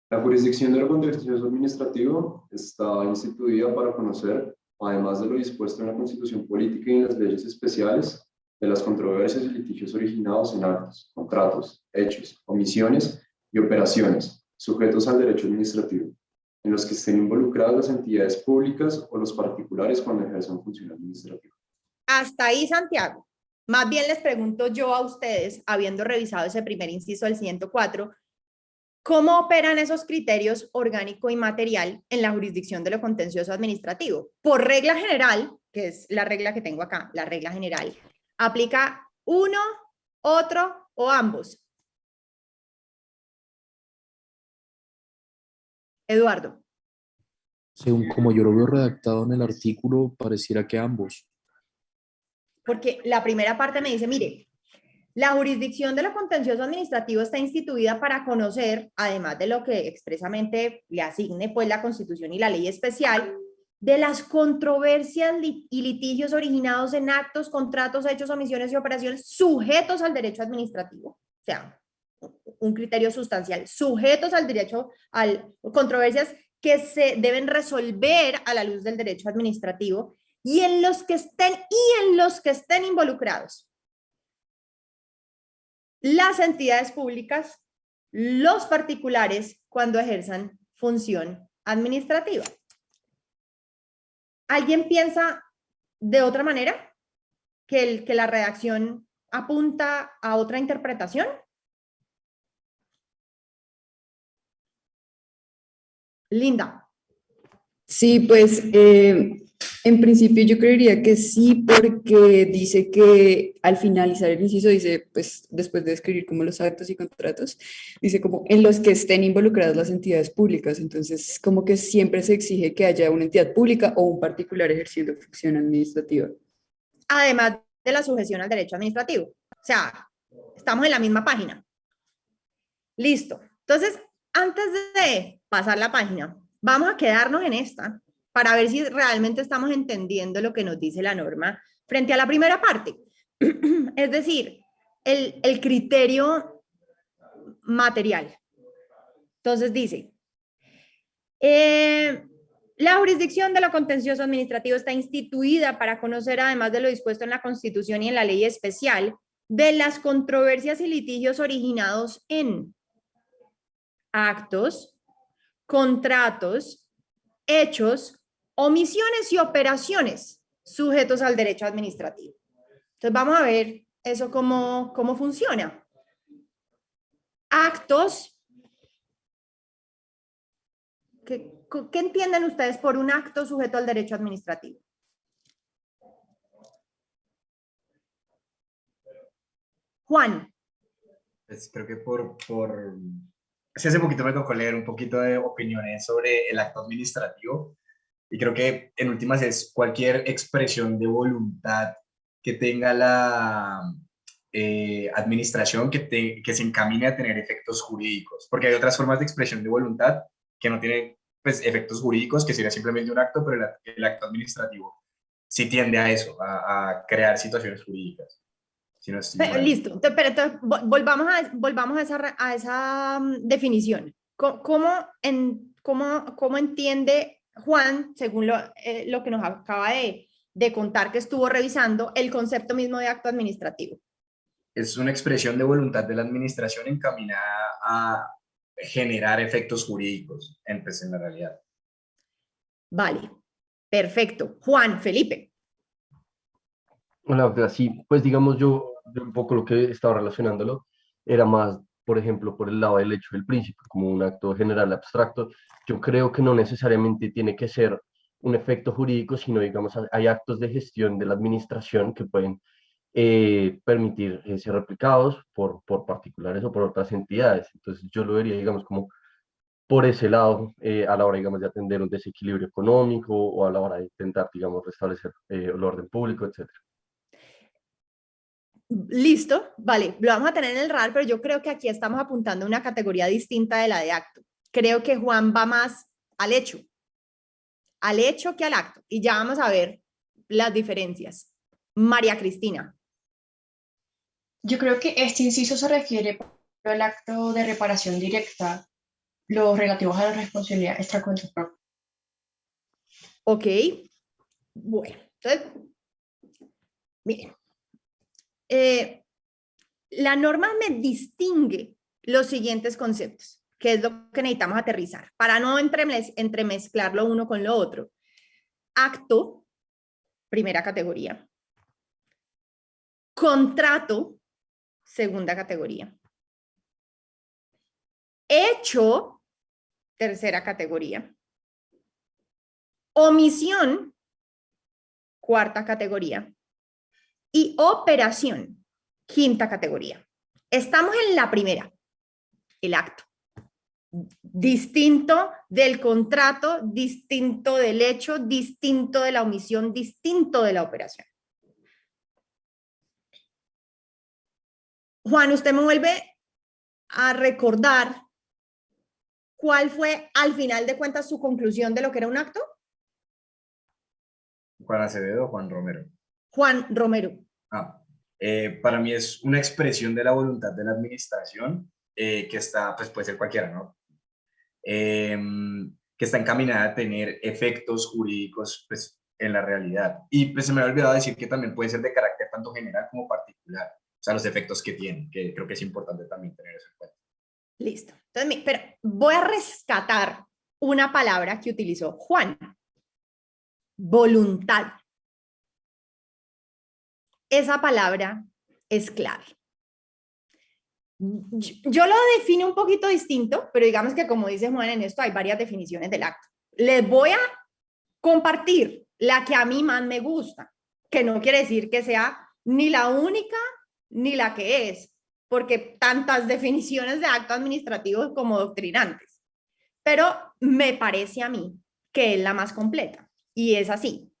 La jurisdicción de lo contencioso administrativo está instituida para conocer, además de lo dispuesto en la Constitución Política y en las leyes especiales, de las controversias y litigios originados en actos, contratos, hechos, omisiones y operaciones sujetos al derecho administrativo, en los que estén involucradas las entidades públicas o los particulares cuando ejerzan función administrativa. Hasta ahí, Santiago. Más bien les pregunto yo a ustedes, habiendo revisado ese primer inciso del 104, ¿cómo operan esos criterios orgánico y material en la jurisdicción de lo contencioso administrativo? Por regla general, que es la regla que tengo acá, la regla general, aplica uno, otro o ambos. Eduardo. Según como yo lo veo redactado en el artículo, pareciera que ambos. Porque la primera parte me dice, mire, la jurisdicción de lo contencioso administrativo está instituida para conocer, además de lo que expresamente le asigne pues la Constitución y la ley especial, de las controversias y litigios originados en actos, contratos, hechos, omisiones y operaciones sujetos al derecho administrativo. O sea, un criterio sustancial, sujetos al derecho, controversias que se deben resolver a la luz del derecho administrativo y en los que estén involucrados las entidades públicas, los particulares cuando ejerzan función administrativa. ¿Alguien piensa de otra manera? ¿Que la redacción apunta a otra interpretación? Linda. Sí, pues en principio yo creería que sí, porque dice que al finalizar el inciso dice, pues después de describir como los actos y contratos, dice como en los que estén involucradas las entidades públicas. Entonces, como que siempre se exige que haya una entidad pública o un particular ejerciendo función administrativa. Además de la sujeción al derecho administrativo. O sea, estamos en la misma página. Listo. Entonces, antes de pasar la página, vamos a quedarnos en esta para ver si realmente estamos entendiendo lo que nos dice la norma frente a la primera parte. Es decir, el criterio material. Entonces dice, la jurisdicción de lo contencioso administrativo está instituida para conocer, además de lo dispuesto en la Constitución y en la ley especial, de las controversias y litigios originados en actos, contratos, hechos, omisiones y operaciones sujetos al derecho administrativo. Entonces vamos a ver eso cómo funciona. Actos. ¿Qué entienden ustedes por un acto sujeto al derecho administrativo? Juan. Pues creo que sí, hace poquito me tocó leer un poquito de opiniones sobre el acto administrativo y creo que en últimas es cualquier expresión de voluntad que tenga la administración que se encamine a tener efectos jurídicos, porque hay otras formas de expresión de voluntad que no tienen pues, efectos jurídicos, que sería simplemente un acto, pero el acto administrativo sí tiende a eso, a crear situaciones jurídicas. Si no estoy mal. Listo, pero entonces, volvamos a esa definición. ¿Cómo entiende Juan, según lo que nos acaba de contar que estuvo revisando, el concepto mismo de acto administrativo? Es una expresión de voluntad de la administración encaminada a generar efectos jurídicos en la realidad. Vale, perfecto. Juan, Felipe. Hola, sí, pues digamos yo un poco lo que estaba relacionándolo era más, por ejemplo, por el lado del hecho del príncipe, como un acto general abstracto. Yo creo que no necesariamente tiene que ser un efecto jurídico, sino digamos hay actos de gestión de la administración que pueden permitir ser replicados por particulares o por otras entidades. Entonces yo lo vería, digamos, como por ese lado, a la hora, digamos, de atender un desequilibrio económico o a la hora de intentar, digamos, restablecer el orden público, etcétera. Listo, vale, lo vamos a tener en el radar, pero yo creo que aquí estamos apuntando a una categoría distinta de la de acto. Creo que Juan va más al hecho que al acto, y ya vamos a ver las diferencias. María Cristina. Yo creo que este inciso se refiere al acto de reparación directa, los relativos a la responsabilidad extracontractual. Ok, bueno, entonces, miren. La norma me distingue los siguientes conceptos. que es lo que necesitamos aterrizar, para no entremezclar lo uno con lo otro. Acto, primera categoría. Contrato, segunda categoría. Hecho, tercera categoría. Omisión, cuarta categoría. Y operación, quinta categoría. Estamos en la primera, el acto. Distinto del contrato, distinto del hecho, distinto de la omisión, distinto de la operación. Juan, usted me vuelve a recordar cuál fue al final de cuentas su conclusión de lo que era un acto. Juan Acevedo o Juan Romero. Juan Romero. Para mí es una expresión de la voluntad de la administración que está, pues puede ser cualquiera, ¿no? Que está encaminada a tener efectos jurídicos pues, en la realidad. Y pues se me había olvidado decir que también puede ser de carácter tanto general como particular. O sea, los efectos que tiene, que creo que es importante también tener eso en cuenta. Listo. Entonces, pero voy a rescatar una palabra que utilizó Juan. Voluntad. Esa palabra es clave. Yo lo defino un poquito distinto, pero digamos que como dice Juan, en esto hay varias definiciones del acto. Les voy a compartir la que a mí más me gusta, que no quiere decir que sea ni la única ni la que es, porque tantas definiciones de acto administrativo como doctrinantes, pero me parece a mí que es la más completa y es así.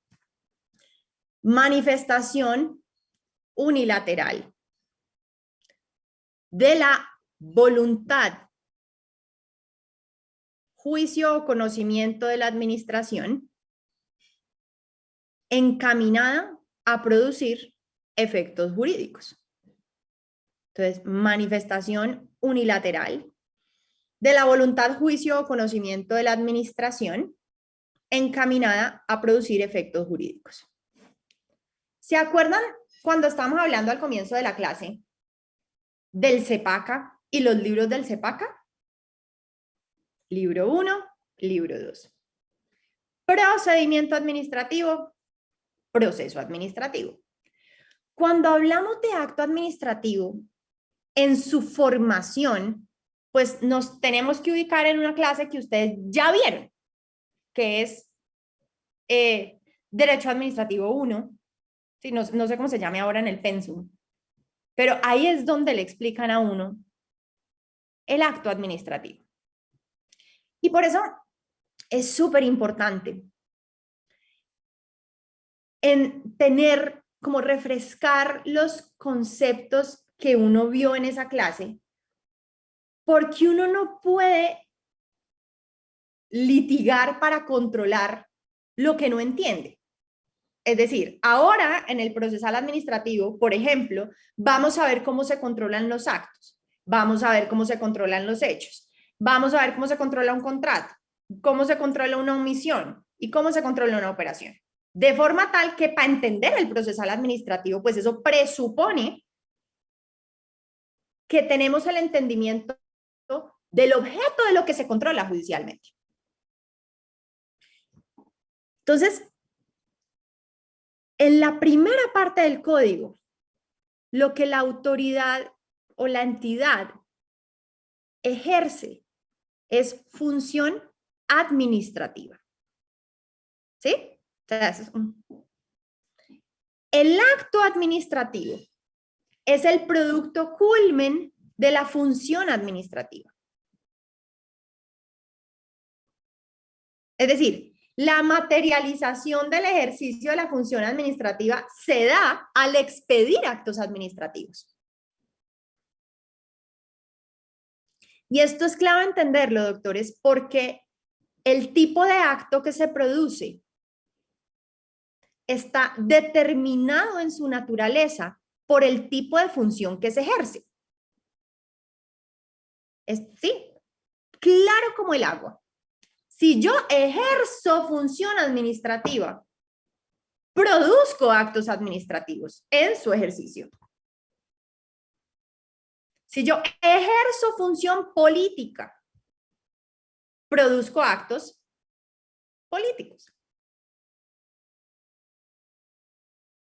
Manifestación unilateral de la voluntad, juicio o conocimiento de la administración encaminada a producir efectos jurídicos. Entonces, manifestación unilateral de la voluntad, juicio o conocimiento de la administración encaminada a producir efectos jurídicos. ¿Se acuerdan cuando estábamos hablando al comienzo de la clase del CEPACA y los libros del CEPACA? Libro 1, libro 2. Procedimiento administrativo, proceso administrativo. Cuando hablamos de acto administrativo, en su formación, pues nos tenemos que ubicar en una clase que ustedes ya vieron, que es Derecho Administrativo 1. Sí, no sé cómo se llame ahora en el pensum, pero ahí es donde le explican a uno el acto administrativo. Y por eso es súper importante en tener, como refrescar los conceptos que uno vio en esa clase, porque uno no puede litigar para controlar lo que no entiende. Es decir, ahora en el procesal administrativo, por ejemplo, vamos a ver cómo se controlan los actos, vamos a ver cómo se controlan los hechos, vamos a ver cómo se controla un contrato, cómo se controla una omisión y cómo se controla una operación. De forma tal que para entender el procesal administrativo, pues eso presupone que tenemos el entendimiento del objeto de lo que se controla judicialmente. Entonces, en la primera parte del código, lo que la autoridad o la entidad ejerce es función administrativa. ¿Sí? Entonces, el acto administrativo es el producto culmen de la función administrativa. Es decir, la materialización del ejercicio de la función administrativa se da al expedir actos administrativos. Y esto es clave entenderlo, doctores, porque el tipo de acto que se produce está determinado en su naturaleza por el tipo de función que se ejerce. ¿Sí? Claro como el agua. Si yo ejerzo función administrativa, produzco actos administrativos en su ejercicio. Si yo ejerzo función política, produzco actos políticos.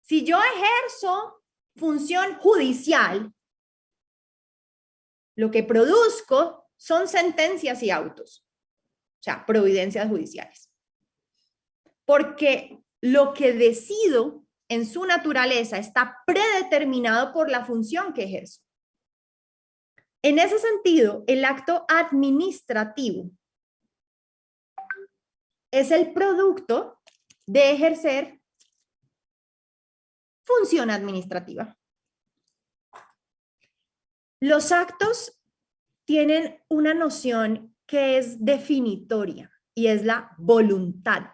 Si yo ejerzo función judicial, lo que produzco son sentencias y autos, o sea, providencias judiciales. Porque lo que decido en su naturaleza está predeterminado por la función que ejerzo. En ese sentido, el acto administrativo es el producto de ejercer función administrativa. Los actos tienen una noción que es definitoria y es la voluntad.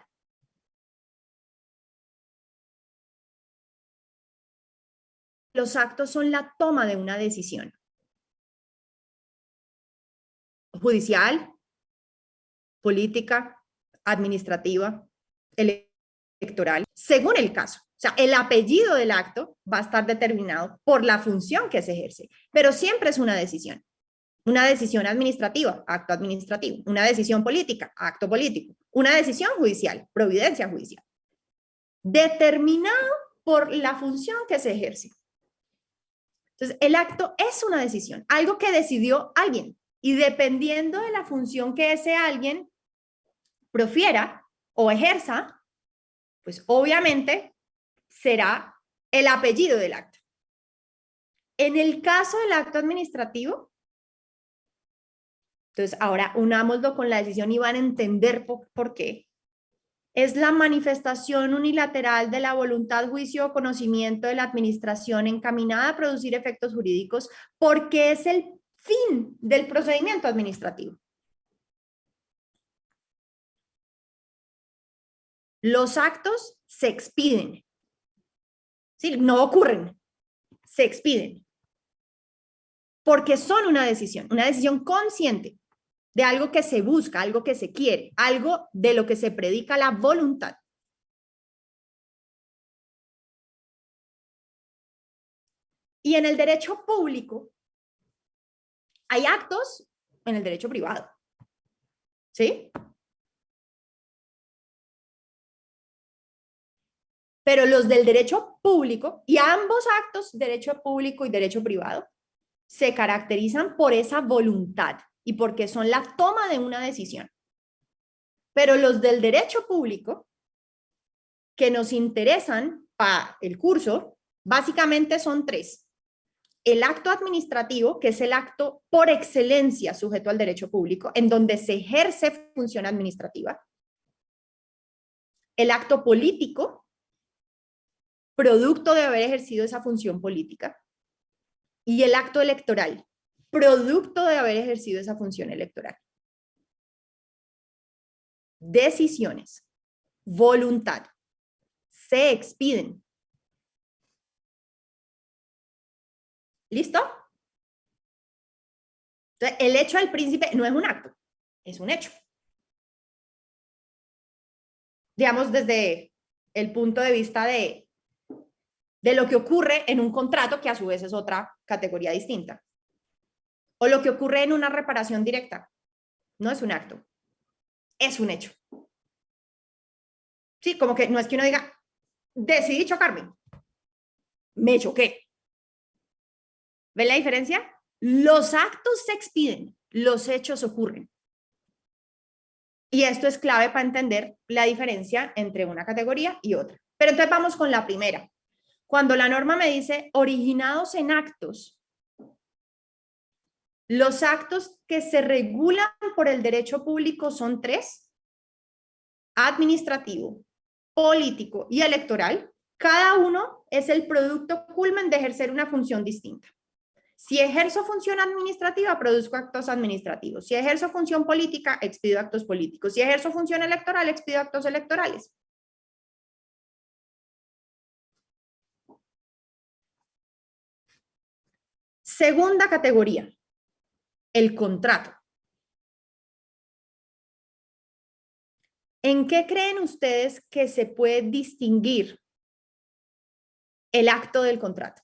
Los actos son la toma de una decisión judicial, política, administrativa, electoral, según el caso. O sea, el apellido del acto va a estar determinado por la función que se ejerce, pero siempre es una decisión. Una decisión administrativa, acto administrativo. Una decisión política, acto político. Una decisión judicial, providencia judicial. Determinado por la función que se ejerce. Entonces, el acto es una decisión, algo que decidió alguien. Y dependiendo de la función que ese alguien profiera o ejerza, pues obviamente será el apellido del acto. En el caso del acto administrativo, entonces ahora unámoslo con la decisión y van a entender por qué. Es la manifestación unilateral de la voluntad, juicio o conocimiento de la administración encaminada a producir efectos jurídicos porque es el fin del procedimiento administrativo. Los actos se expiden. ¿Sí? No ocurren, se expiden. Porque son una decisión consciente de algo que se busca, algo que se quiere, algo de lo que se predica la voluntad. Y en el derecho público hay actos en el derecho privado. ¿Sí? Pero los del derecho público, y ambos actos, derecho público y derecho privado, se caracterizan por esa voluntad y porque son la toma de una decisión. Pero los del derecho público, que nos interesan para el curso, básicamente son tres. El acto administrativo, que es el acto por excelencia sujeto al derecho público, en donde se ejerce función administrativa. El acto político, producto de haber ejercido esa función política. Y el acto electoral, producto de haber ejercido esa función electoral. Decisiones, voluntad, se expiden. ¿Listo? Entonces, el hecho del príncipe no es un acto, es un hecho. Digamos, desde el punto de vista de lo que ocurre en un contrato, que a su vez es otra categoría distinta. O lo que ocurre en una reparación directa. No es un acto, es un hecho. Sí, como que no es que uno diga, decidí chocarme, me choqué. ¿Ven la diferencia? Los actos se expiden, los hechos ocurren. Y esto es clave para entender la diferencia entre una categoría y otra. Pero entonces vamos con la primera. Cuando la norma me dice originados en actos, los actos que se regulan por el derecho público son tres: administrativo, político y electoral. Cada uno es el producto culmen de ejercer una función distinta. Si ejerzo función administrativa, produzco actos administrativos. Si ejerzo función política, expido actos políticos. Si ejerzo función electoral, expido actos electorales. Segunda categoría, el contrato. ¿En qué creen ustedes que se puede distinguir el acto del contrato?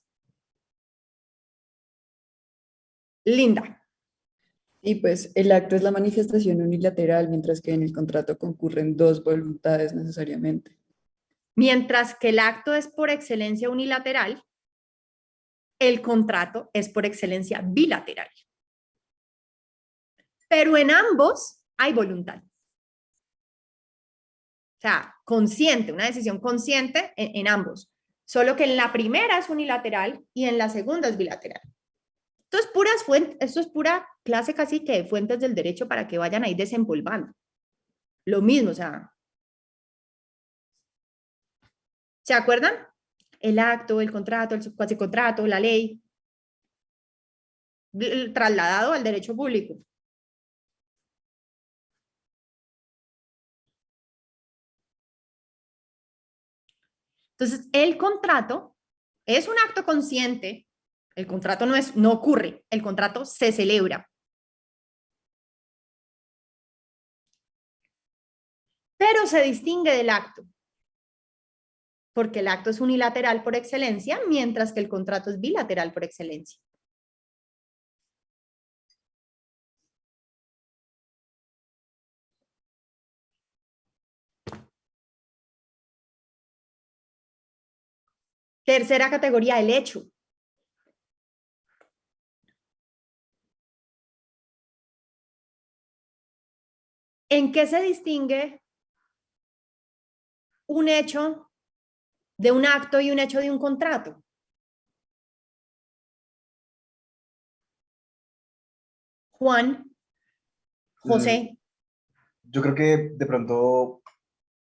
Linda. Y pues el acto es la manifestación unilateral, mientras que en el contrato concurren dos voluntades necesariamente. Mientras que el acto es por excelencia unilateral, el contrato es por excelencia bilateral. Pero en ambos hay voluntad. O sea, consciente, una decisión consciente en ambos. Solo que en la primera es unilateral y en la segunda es bilateral. Esto es pura clase casi que de fuentes del derecho para que vayan ahí desempolvando. Lo mismo, o sea, ¿se acuerdan? El acto, el contrato, el cuasicontrato, la ley, trasladado al derecho público. Entonces, el contrato es un acto consciente. El contrato no ocurre, el contrato se celebra. Pero se distingue del acto, porque el acto es unilateral por excelencia, mientras que el contrato es bilateral por excelencia. Tercera categoría, el hecho. ¿En qué se distingue un hecho de un acto y un hecho de un contrato? Juan, José. Yo creo que de pronto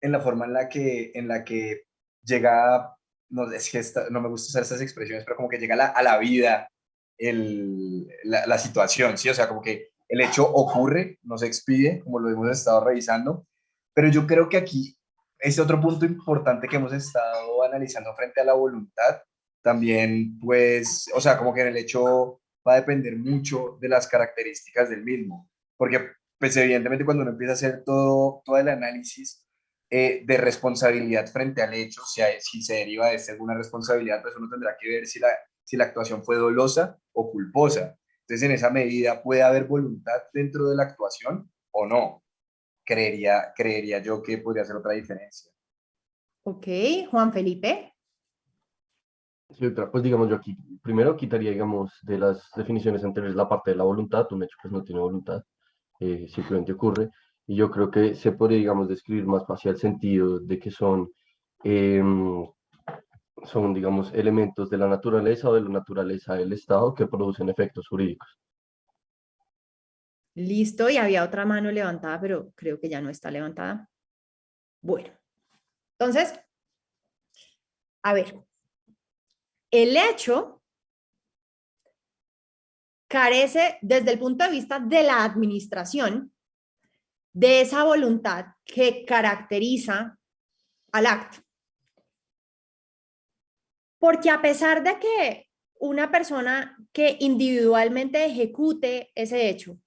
en la forma en la que llega, no, es que no me gusta usar estas expresiones, pero como que llega a la vida la situación, ¿sí? O sea, como que el hecho ocurre, no se expide, como lo hemos estado revisando, pero yo creo que aquí ese otro punto importante que hemos estado analizando frente a la voluntad, también, pues, o sea, como que en el hecho va a depender mucho de las características del mismo, porque, pues, evidentemente cuando uno empieza a hacer todo el análisis de responsabilidad frente al hecho, si se deriva de este alguna responsabilidad, pues uno tendrá que ver si la actuación fue dolosa o culposa. Entonces, en esa medida, ¿puede haber voluntad dentro de la actuación o no? Creería yo que podría ser otra diferencia. Ok, Juan Felipe. Sí, pues digamos yo aquí, primero quitaría, digamos, de las definiciones anteriores la parte de la voluntad, un hecho pues no tiene voluntad, simplemente ocurre, y yo creo que se podría, digamos, describir más hacia el sentido de que em, son, digamos, elementos de la naturaleza o de la naturaleza del Estado que producen efectos jurídicos. Listo, y había otra mano levantada, pero creo que ya no está levantada. Bueno, entonces, a ver, el hecho carece desde el punto de vista de la administración de esa voluntad que caracteriza al acto. Porque a pesar de que una persona que individualmente ejecute ese hecho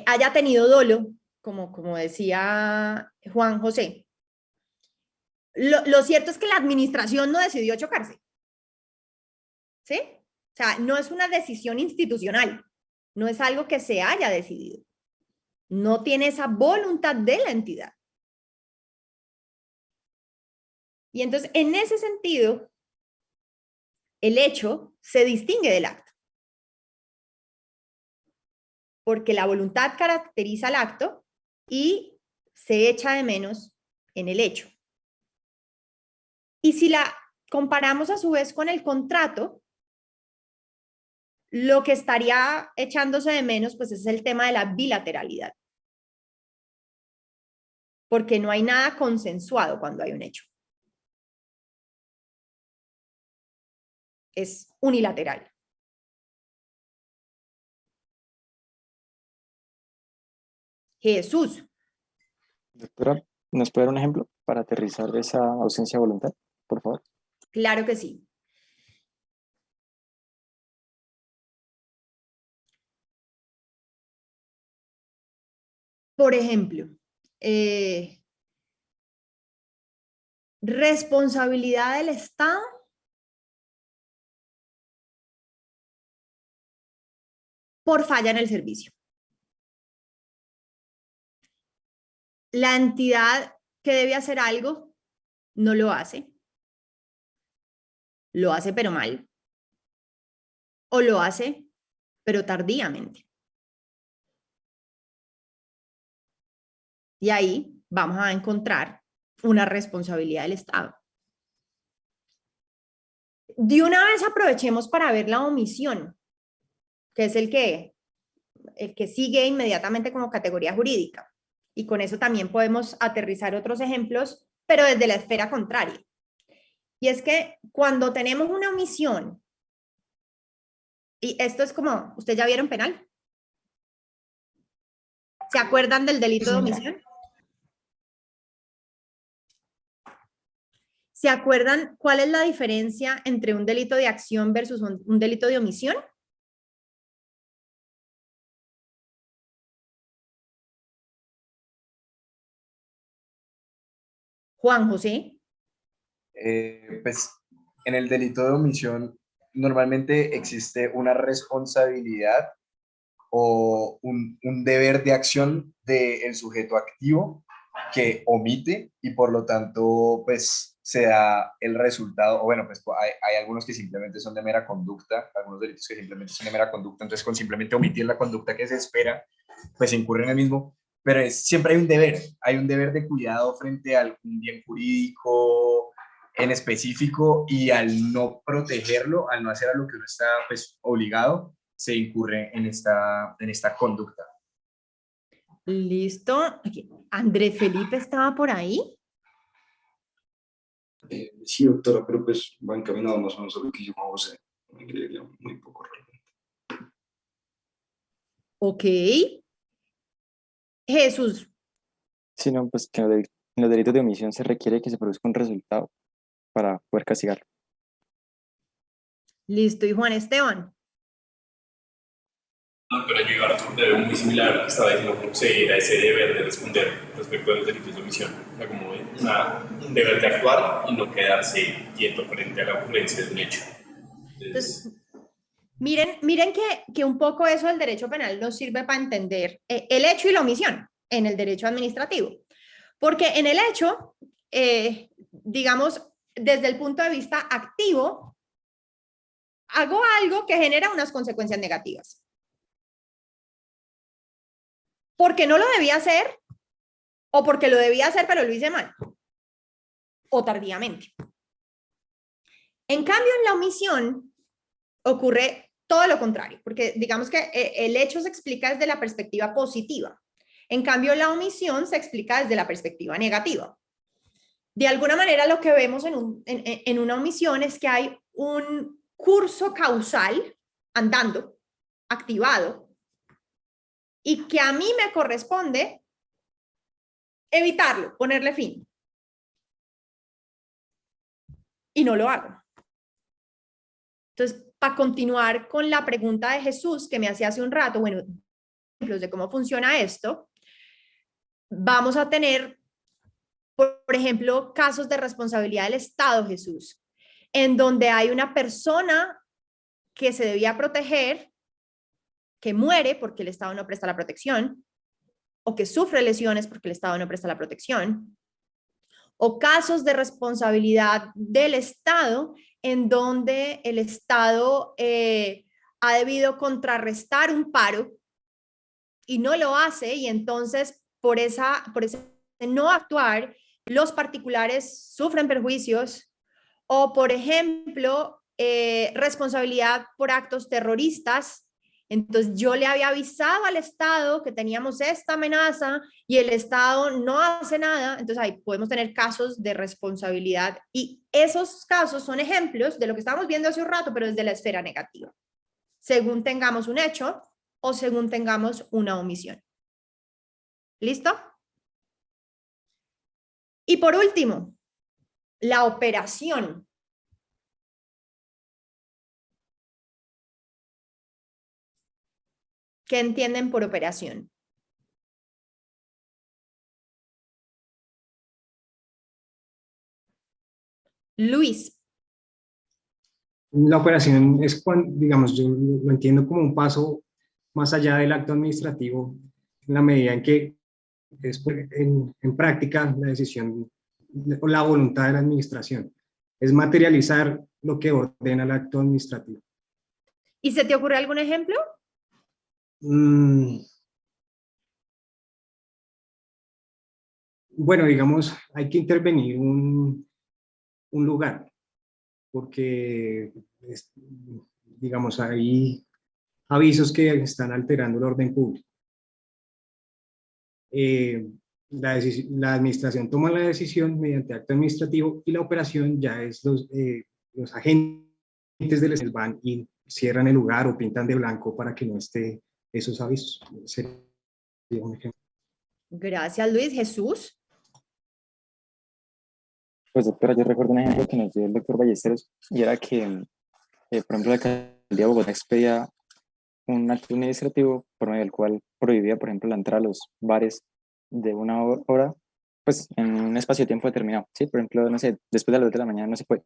haya tenido dolo, como decía Juan José, lo cierto es que la administración no decidió chocarse. ¿Sí? O sea, no es una decisión institucional, no es algo que se haya decidido. No tiene esa voluntad de la entidad. Y entonces, en ese sentido, el hecho se distingue del acto. Porque la voluntad caracteriza el acto y se echa de menos en el hecho. Y si la comparamos a su vez con el contrato, lo que estaría echándose de menos pues es el tema de la bilateralidad. Porque no hay nada consensuado cuando hay un hecho. Es unilateral. Jesús. Doctora, ¿nos puede dar un ejemplo para aterrizar esa ausencia de voluntad, por favor? Claro que sí. Por ejemplo, responsabilidad del Estado por falla en el servicio. La entidad que debe hacer algo no lo hace pero mal, o lo hace pero tardíamente. Y ahí vamos a encontrar una responsabilidad del Estado. De una vez aprovechemos para ver la omisión, que es el que sigue inmediatamente como categoría jurídica. Y con eso también podemos aterrizar otros ejemplos, pero desde la esfera contraria. Y es que cuando tenemos una omisión, y esto es como, ¿ustedes ya vieron penal? ¿Se acuerdan del delito de omisión? ¿Se acuerdan cuál es la diferencia entre un delito de acción versus un delito de omisión? Juan José. Pues en el delito de omisión normalmente existe una responsabilidad o un deber de acción del sujeto activo que omite y por lo tanto pues se da el resultado, o bueno, pues hay algunos que simplemente son de mera conducta, algunos delitos que simplemente son de mera conducta, entonces con simplemente omitir la conducta que se espera, pues se incurre en el mismo, pero siempre hay un deber de cuidado frente a algún bien jurídico en específico y al no protegerlo, al no hacer a lo que uno está pues obligado, se incurre en esta conducta. Listo. Aquí. ¿Andrés Felipe estaba por ahí? Sí, doctora, pero pues va encaminado más o menos a lo que yo José. Me creería muy poco realmente. Ok. Jesús. Sí, no, pues que en los delitos de omisión se requiere que se produzca un resultado para poder castigarlo. Listo. ¿Y Juan Esteban? No, pero yo iba a responder muy similar a lo que estaba diciendo José, era ese deber de responder respecto a los delitos de omisión. O sea, como un deber de actuar y no quedarse quieto frente a la ocurrencia de un hecho. Entonces, miren que un poco eso del derecho penal nos sirve para entender el hecho y la omisión en el derecho administrativo. Porque en el hecho, digamos, desde el punto de vista activo, hago algo que genera unas consecuencias negativas. Porque no lo debía hacer, o porque lo debía hacer pero lo hice mal, o tardíamente. En cambio, en la omisión ocurre todo lo contrario, porque digamos que el hecho se explica desde la perspectiva positiva. En cambio, la omisión se explica desde la perspectiva negativa. De alguna manera, lo que vemos en una omisión es que hay un curso causal andando, activado, y que a mí me corresponde evitarlo, ponerle fin. Y no lo hago. Entonces, para continuar con la pregunta de Jesús que me hacía hace un rato, bueno, ejemplos de cómo funciona esto, vamos a tener, por ejemplo, casos de responsabilidad del Estado, Jesús, en donde hay una persona que se debía proteger, que muere porque el Estado no presta la protección, o que sufre lesiones porque el Estado no presta la protección, o casos de responsabilidad del Estado en donde el Estado ha debido contrarrestar un paro y no lo hace, y entonces por ese no actuar, los particulares sufren perjuicios, o por ejemplo, responsabilidad por actos terroristas. Entonces yo le había avisado al Estado que teníamos esta amenaza y el Estado no hace nada. Entonces ahí podemos tener casos de responsabilidad, y esos casos son ejemplos de lo que estábamos viendo hace un rato, pero desde la esfera negativa, según tengamos un hecho o según tengamos una omisión. ¿Listo? Y por último, la operación. ¿Qué entienden por operación? Luis. La operación es cuando, digamos, yo lo entiendo como un paso más allá del acto administrativo, en la medida en que es en práctica la decisión o la voluntad de la administración. Es materializar lo que ordena el acto administrativo. ¿Y se te ocurre algún ejemplo? Bueno, digamos, hay que intervenir un lugar, porque, digamos, hay avisos que están alterando el orden público. La administración toma la decisión mediante acto administrativo y la operación ya es los agentes del Estado van y cierran el lugar o pintan de blanco para que no esté esos avisos. Sería un ejemplo. Gracias, Luis. Jesús. Pues doctora, yo recuerdo un ejemplo que nos dio el doctor Ballesteros y era que, por ejemplo, la alcaldía de Bogotá expedía un acto administrativo por medio del cual prohibía, por ejemplo, la entrada a los bares de una hora, pues en un espacio de tiempo determinado, ¿sí? Por ejemplo, no sé, después de las 2 de la mañana no se puede.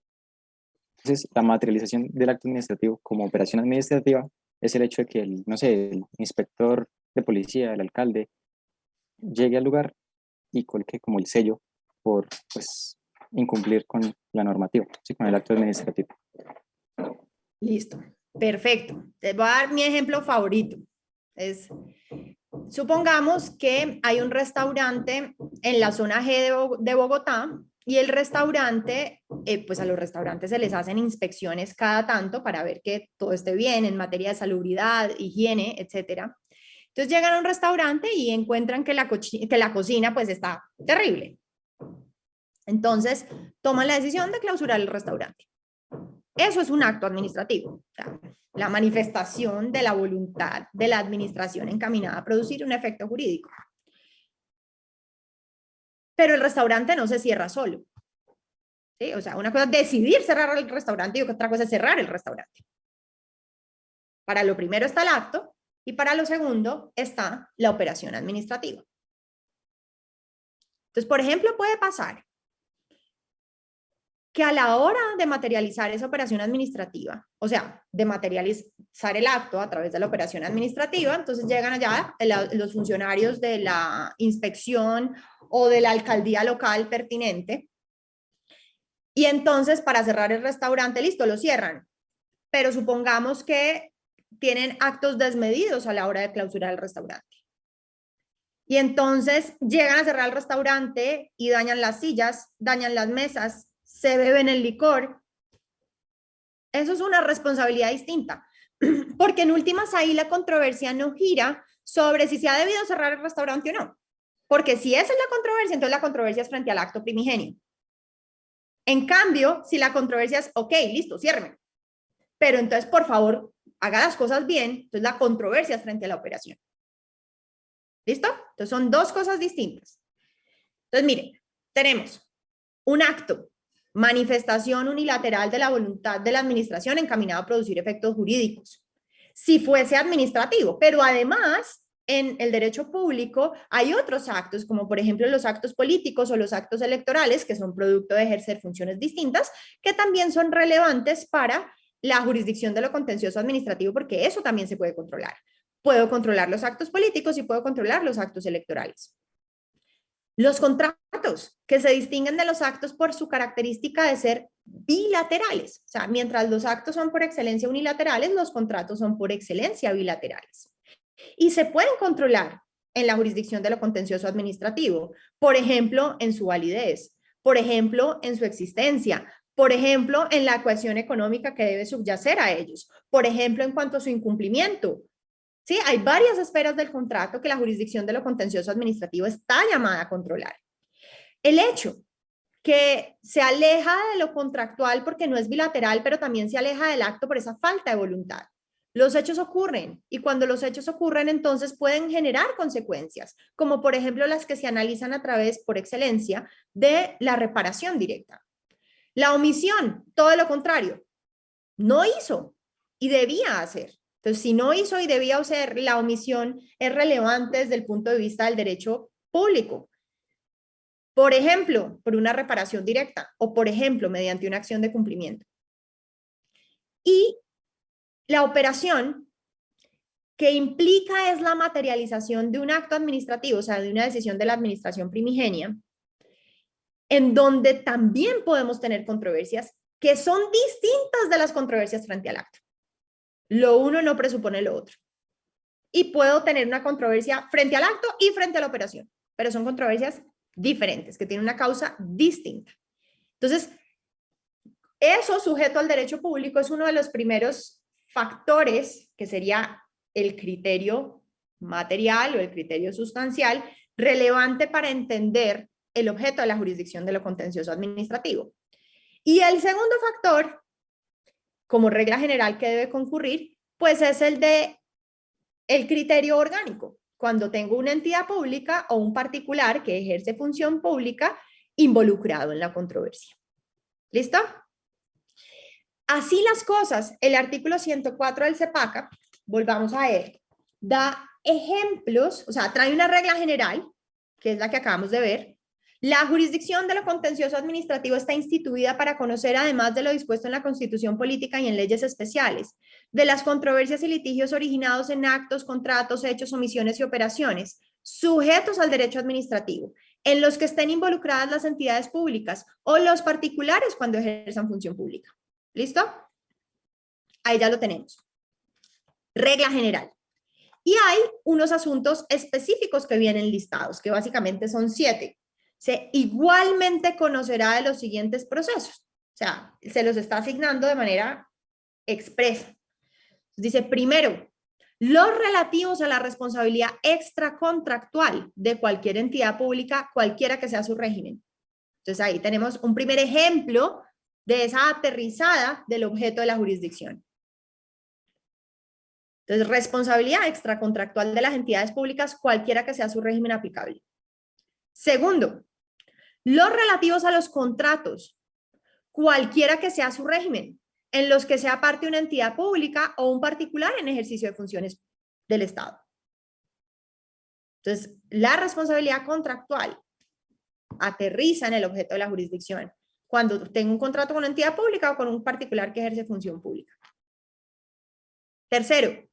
Entonces, la materialización del acto administrativo como operación administrativa es el hecho de que, no sé, el inspector de policía, el alcalde, llegue al lugar y coloque como el sello por, pues, incumplir con la normativa, ¿sí? Con el acto administrativo. Listo, perfecto. Te voy a dar mi ejemplo favorito. Supongamos que hay un restaurante en la zona G de Bogotá y el restaurante, pues a los restaurantes se les hacen inspecciones cada tanto para ver que todo esté bien en materia de salubridad, higiene, etcétera. Entonces llegan a un restaurante y encuentran que la cocina pues está terrible. Entonces toman la decisión de clausurar el restaurante. Eso es un acto administrativo, o sea, la manifestación de la voluntad de la administración encaminada a producir un efecto jurídico. Pero el restaurante no se cierra solo, ¿sí? O sea, una cosa es decidir cerrar el restaurante y otra cosa es cerrar el restaurante. Para lo primero está el acto y para lo segundo está la operación administrativa. Entonces, por ejemplo, puede pasar que a la hora de materializar esa operación administrativa, o sea, de materializar el acto a través de la operación administrativa, entonces llegan allá los funcionarios de la inspección o de la alcaldía local pertinente, y entonces para cerrar el restaurante, listo, lo cierran, pero supongamos que tienen actos desmedidos a la hora de clausurar el restaurante. Y entonces llegan a cerrar el restaurante y dañan las sillas, dañan las mesas, se beben el licor. Eso es una responsabilidad distinta, porque en últimas ahí la controversia no gira sobre si se ha debido cerrar el restaurante o no, porque si esa es la controversia, entonces la controversia es frente al acto primigenio. En cambio, si la controversia es, ok, listo, ciérreme, pero entonces por favor haga las cosas bien, entonces la controversia es frente a la operación. ¿Listo? Entonces son dos cosas distintas. Entonces miren, tenemos un acto, manifestación unilateral de la voluntad de la administración encaminado a producir efectos jurídicos, si fuese administrativo, pero además en el derecho público hay otros actos, como por ejemplo los actos políticos o los actos electorales, que son producto de ejercer funciones distintas, que también son relevantes para la jurisdicción de lo contencioso administrativo, porque eso también se puede controlar. Puedo controlar los actos políticos y puedo controlar los actos electorales. Los contratos, que se distinguen de los actos por su característica de ser bilaterales. O sea, mientras los actos son por excelencia unilaterales, los contratos son por excelencia bilaterales. Y se pueden controlar en la jurisdicción de lo contencioso administrativo, por ejemplo, en su validez, por ejemplo, en su existencia, por ejemplo, en la ecuación económica que debe subyacer a ellos, por ejemplo, en cuanto a su incumplimiento. ¿Sí? Hay varias esferas del contrato que la jurisdicción de lo contencioso administrativo está llamada a controlar. El hecho que se aleja de lo contractual porque no es bilateral, pero también se aleja del acto por esa falta de voluntad. Los hechos ocurren y cuando los hechos ocurren entonces pueden generar consecuencias, como por ejemplo las que se analizan a través, por excelencia, de la reparación directa. La omisión, todo lo contrario, no hizo y debía hacer. Entonces, si no hizo y debía hacer, la omisión es relevante desde el punto de vista del derecho público. Por ejemplo, por una reparación directa o, por ejemplo, mediante una acción de cumplimiento. Y la operación que implica es la materialización de un acto administrativo, o sea, de una decisión de la administración primigenia, en donde también podemos tener controversias que son distintas de las controversias frente al acto. Lo uno no presupone lo otro. Y puedo tener una controversia frente al acto y frente a la operación, pero son controversias diferentes, que tienen una causa distinta. Entonces, eso sujeto al derecho público es uno de los primeros factores, que sería el criterio material o el criterio sustancial, relevante para entender el objeto de la jurisdicción de lo contencioso administrativo. Y el segundo factor, como regla general que debe concurrir, pues es el de el criterio orgánico. Cuando tengo una entidad pública o un particular que ejerce función pública involucrado en la controversia. ¿Listo? Así las cosas, el artículo 104 del CEPACA, volvamos a él, da ejemplos, o sea, trae una regla general, que es la que acabamos de ver. La jurisdicción de lo contencioso administrativo está instituida para conocer, además de lo dispuesto en la Constitución política y en leyes especiales, de las controversias y litigios originados en actos, contratos, hechos, omisiones y operaciones, sujetos al derecho administrativo, en los que estén involucradas las entidades públicas o los particulares cuando ejerzan función pública. ¿Listo? Ahí ya lo tenemos. Regla general. Y hay unos asuntos específicos que vienen listados, que básicamente son 7. Se igualmente conocerá de los siguientes procesos. O sea, se los está asignando de manera expresa. Dice, primero, los relativos a la responsabilidad extracontractual de cualquier entidad pública, cualquiera que sea su régimen. Entonces ahí tenemos un primer ejemplo de esa aterrizada del objeto de la jurisdicción. Entonces, responsabilidad extracontractual de las entidades públicas, cualquiera que sea su régimen aplicable. Segundo, los relativos a los contratos, cualquiera que sea su régimen, en los que sea parte una entidad pública o un particular en ejercicio de funciones del Estado. Entonces, la responsabilidad contractual aterriza en el objeto de la jurisdicción cuando tengo un contrato con una entidad pública o con un particular que ejerce función pública. Tercero,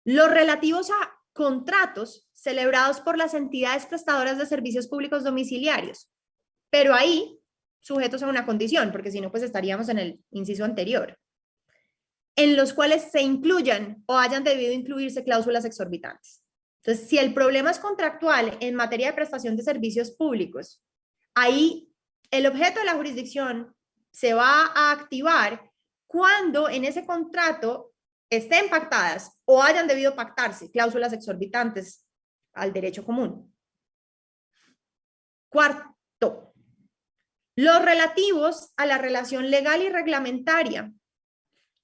los relativos a contratos celebrados por las entidades prestadoras de servicios públicos domiciliarios, pero ahí sujetos a una condición, porque si no, pues estaríamos en el inciso anterior, en los cuales se incluyan o hayan debido incluirse cláusulas exorbitantes. Entonces, si el problema es contractual en materia de prestación de servicios públicos, ahí el objeto de la jurisdicción se va a activar cuando en ese contrato estén pactadas o hayan debido pactarse cláusulas exorbitantes al derecho común. Cuarto, los relativos a la relación legal y reglamentaria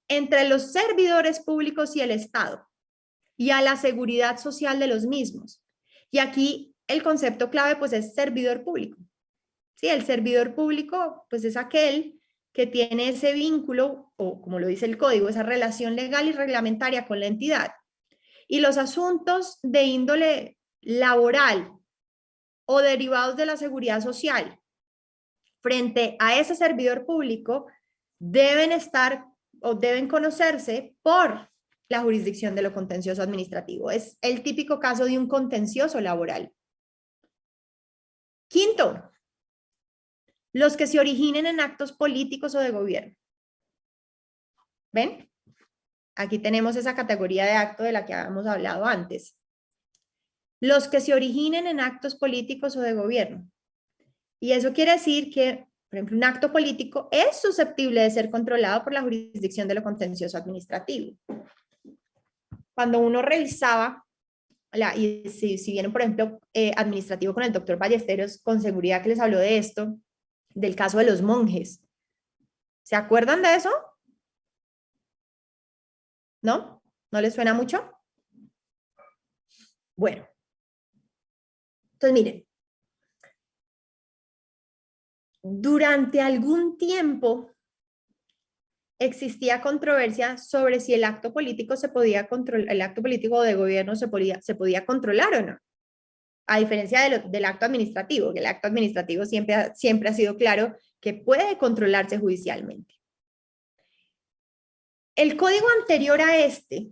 entre los servidores públicos y el Estado y a la seguridad social de los mismos. Y aquí el concepto clave pues es servidor público. Sí, el servidor público pues es aquel que tiene ese vínculo, o como lo dice el código, esa relación legal y reglamentaria con la entidad. Y los asuntos de índole laboral o derivados de la seguridad social frente a ese servidor público deben estar o deben conocerse por la jurisdicción de lo contencioso administrativo. Es el típico caso de un contencioso laboral. Quinto, los que se originen en actos políticos o de gobierno. ¿Ven? Aquí tenemos esa categoría de acto de la que habíamos hablado antes. Los que se originen en actos políticos o de gobierno. Y eso quiere decir que, por ejemplo, un acto político es susceptible de ser controlado por la jurisdicción de lo contencioso administrativo. Cuando uno revisaba, y si vienen, por ejemplo, administrativo con el doctor Ballesteros, con seguridad que les habló de esto, del caso de los monjes. ¿Se acuerdan de eso? ¿No? ¿No les suena mucho? Bueno. Entonces, miren. Durante algún tiempo existía controversia sobre si el acto político se podía controlar, el acto político de gobierno se podía controlar o no. A diferencia del acto administrativo, que el acto administrativo siempre ha sido claro que puede controlarse judicialmente. El código anterior a este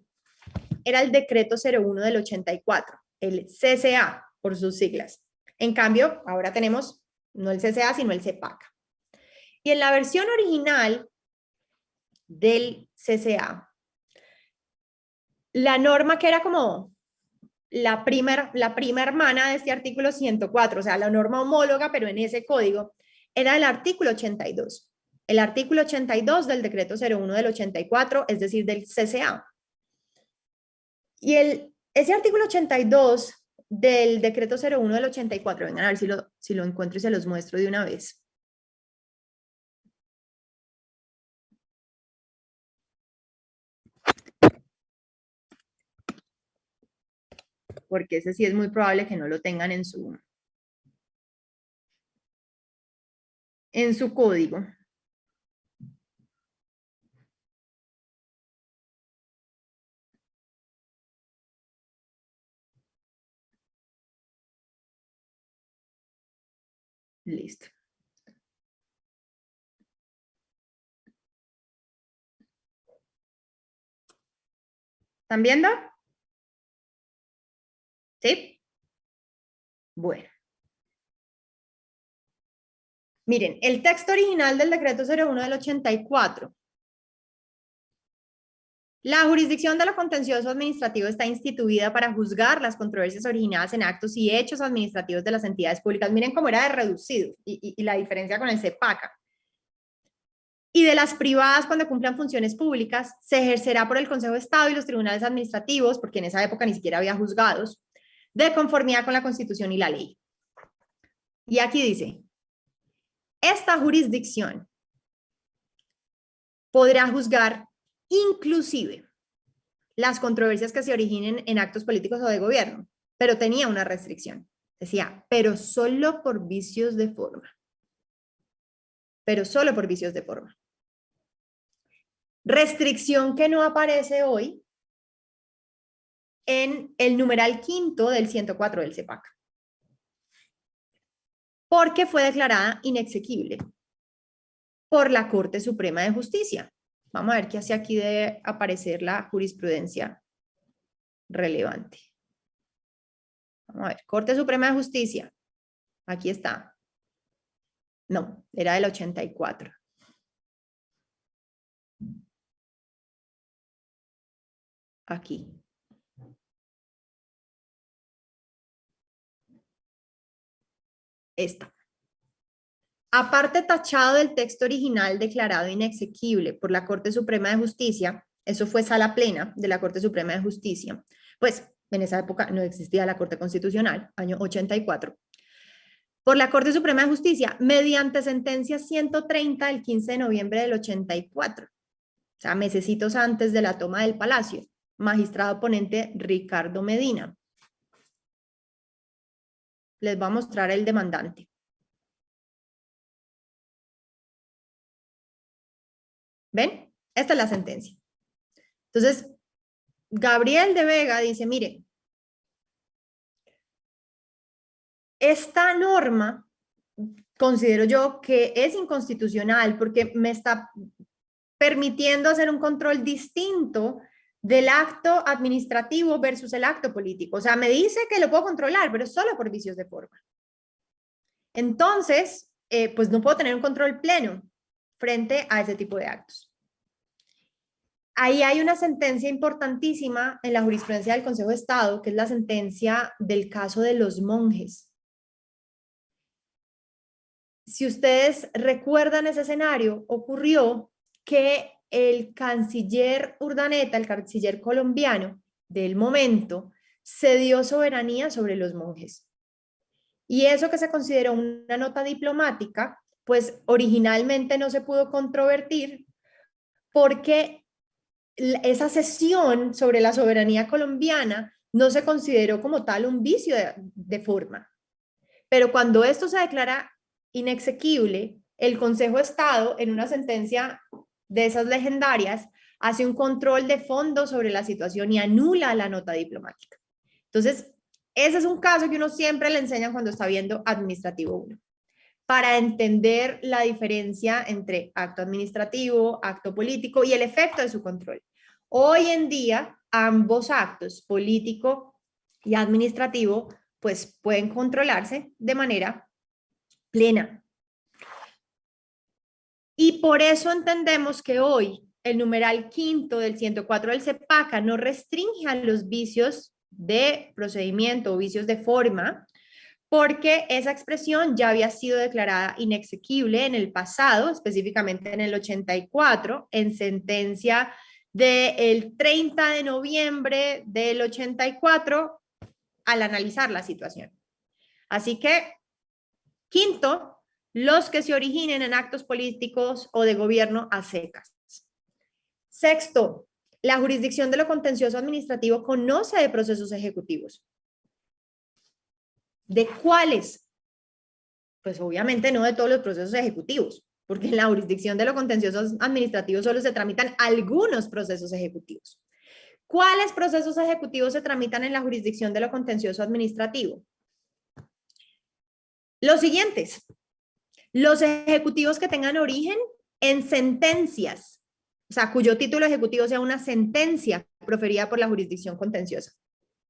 era el decreto 01 del 84, el CCA por sus siglas. En cambio, ahora tenemos no el CCA, sino el CEPACA. Y en la versión original del CCA, la norma que era como la prima hermana de este artículo 104, o sea, la norma homóloga, pero en ese código, era el artículo 82. El artículo 82 del decreto 01 del 84, es decir, del CCA. Y ese artículo 82 del decreto 01 del 84, vengan a ver si lo encuentro y se los muestro de una vez. Porque ese sí es muy probable que no lo tengan en su código. Listo. ¿Están viendo? ¿Sí? Bueno. Miren, el texto original del decreto 01 del 84. La jurisdicción de lo contencioso administrativo está instituida para juzgar las controversias originadas en actos y hechos administrativos de las entidades públicas. Miren cómo era de reducido y la diferencia con el CEPACA. Y de las privadas cuando cumplan funciones públicas, se ejercerá por el Consejo de Estado y los tribunales administrativos, porque en esa época ni siquiera había juzgados, de conformidad con la Constitución y la ley. Y aquí dice, esta jurisdicción podrá juzgar inclusive las controversias que se originen en actos políticos o de gobierno, pero tenía una restricción. Decía, pero solo por vicios de forma. Pero solo por vicios de forma. Restricción que no aparece hoy en el numeral quinto del 104 del CEPACA. Porque fue declarada inexequible por la Corte Suprema de Justicia. Vamos a ver qué hace aquí de aparecer la jurisprudencia relevante. Vamos a ver, Corte Suprema de Justicia. Aquí está. No, era del 84. Aquí. Esta. Aparte tachado del texto original declarado inexequible por la Corte Suprema de Justicia, eso fue sala plena de la Corte Suprema de Justicia, pues en esa época no existía la Corte Constitucional, año 84, por la Corte Suprema de Justicia, mediante sentencia 130 del 15 de noviembre del 84, o sea, mesecitos antes de la toma del Palacio, magistrado ponente Ricardo Medina. Les voy a mostrar el demandante. ¿Ven? Esta es la sentencia. Entonces, Gabriel de Vega dice, mire, esta norma considero yo que es inconstitucional porque me está permitiendo hacer un control distinto del acto administrativo versus el acto político. O sea, me dice que lo puedo controlar, pero solo por vicios de forma. Entonces, pues no puedo tener un control pleno frente a ese tipo de actos. Ahí hay una sentencia importantísima en la jurisprudencia del Consejo de Estado, que es la sentencia del caso de los monjes. Si ustedes recuerdan ese escenario, ocurrió que el canciller Urdaneta, el canciller colombiano del momento, cedió soberanía sobre los monjes. Y eso que se consideró una nota diplomática, pues originalmente no se pudo controvertir porque esa cesión sobre la soberanía colombiana no se consideró como tal un vicio de forma. Pero cuando esto se declara inexequible, el Consejo de Estado, en una sentencia de esas legendarias, hace un control de fondo sobre la situación y anula la nota diplomática. Entonces, ese es un caso que uno siempre le enseña cuando está viendo Administrativo 1, para entender la diferencia entre acto administrativo, acto político y el efecto de su control. Hoy en día, ambos actos, político y administrativo, pues pueden controlarse de manera plena. Y por eso entendemos que hoy el numeral quinto del 104 del CEPACA no restringe a los vicios de procedimiento o vicios de forma, porque esa expresión ya había sido declarada inexequible en el pasado, específicamente en el 84, en sentencia del 30 de noviembre del 84, al analizar la situación. Así que, quinto, los que se originen en actos políticos o de gobierno a secas. Sexto, la jurisdicción de lo contencioso administrativo conoce de procesos ejecutivos. ¿De cuáles? Pues obviamente no de todos los procesos ejecutivos, porque en la jurisdicción de lo contencioso administrativo solo se tramitan algunos procesos ejecutivos. ¿Cuáles procesos ejecutivos se tramitan en la jurisdicción de lo contencioso administrativo? Los siguientes. Los ejecutivos que tengan origen en sentencias, o sea, cuyo título ejecutivo sea una sentencia proferida por la jurisdicción contenciosa.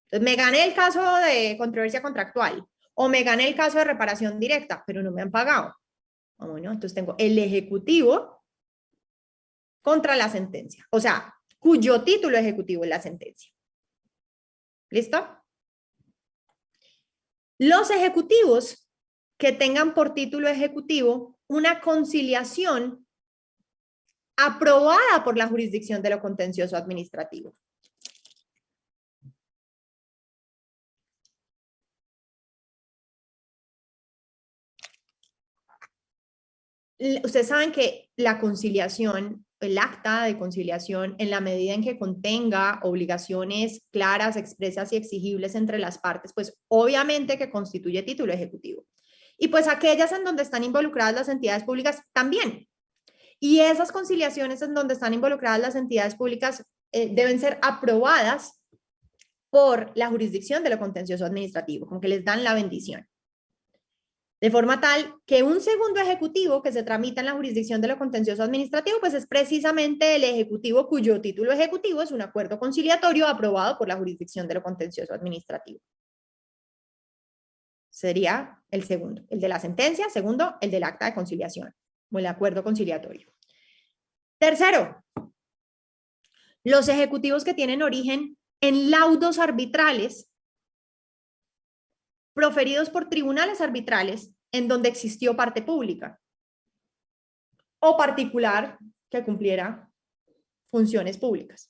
Entonces, me gané el caso de controversia contractual o me gané el caso de reparación directa, pero no me han pagado. Bueno, entonces tengo el ejecutivo contra la sentencia, o sea, cuyo título ejecutivo es la sentencia. ¿Listo? Los ejecutivos que tengan por título ejecutivo una conciliación aprobada por la jurisdicción de lo contencioso administrativo. Ustedes saben que la conciliación, el acta de conciliación, en la medida en que contenga obligaciones claras, expresas y exigibles entre las partes, pues obviamente que constituye título ejecutivo. Y pues aquellas en donde están involucradas las entidades públicas también. Y esas conciliaciones en donde están involucradas las entidades públicas deben ser aprobadas por la jurisdicción de lo contencioso administrativo, con que les dan la bendición. De forma tal que un segundo ejecutivo que se tramita en la jurisdicción de lo contencioso administrativo, pues es precisamente el ejecutivo cuyo título ejecutivo es un acuerdo conciliatorio aprobado por la jurisdicción de lo contencioso administrativo. Sería el segundo, el de la sentencia, segundo, el del acta de conciliación o el acuerdo conciliatorio. Tercero, los ejecutivos que tienen origen en laudos arbitrales proferidos por tribunales arbitrales en donde existió parte pública o particular que cumpliera funciones públicas.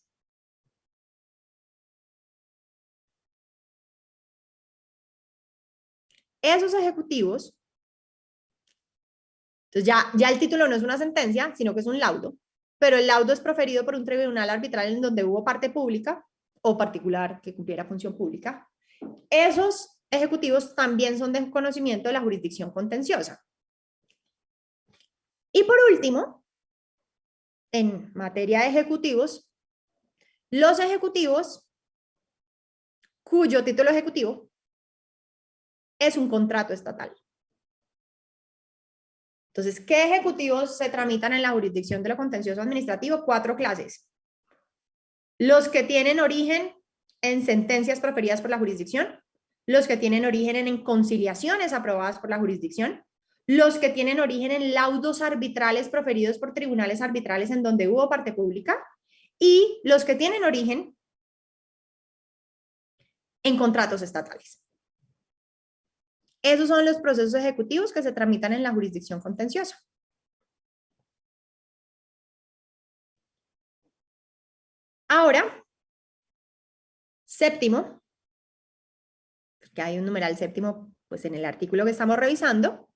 Esos ejecutivos, entonces ya el título no es una sentencia, sino que es un laudo, pero el laudo es proferido por un tribunal arbitral en donde hubo parte pública o particular que cumpliera función pública. Esos ejecutivos también son de conocimiento de la jurisdicción contenciosa. Y por último, en materia de ejecutivos, los ejecutivos cuyo título ejecutivo es un contrato estatal. Entonces, ¿qué ejecutivos se tramitan en la jurisdicción de lo contencioso administrativo? 4 clases. Los que tienen origen en sentencias proferidas por la jurisdicción, los que tienen origen en conciliaciones aprobadas por la jurisdicción, los que tienen origen en laudos arbitrales proferidos por tribunales arbitrales en donde hubo parte pública, y los que tienen origen en contratos estatales. Esos son los procesos ejecutivos que se tramitan en la jurisdicción contenciosa. Ahora, séptimo, que hay un numeral séptimo pues en el artículo que estamos revisando.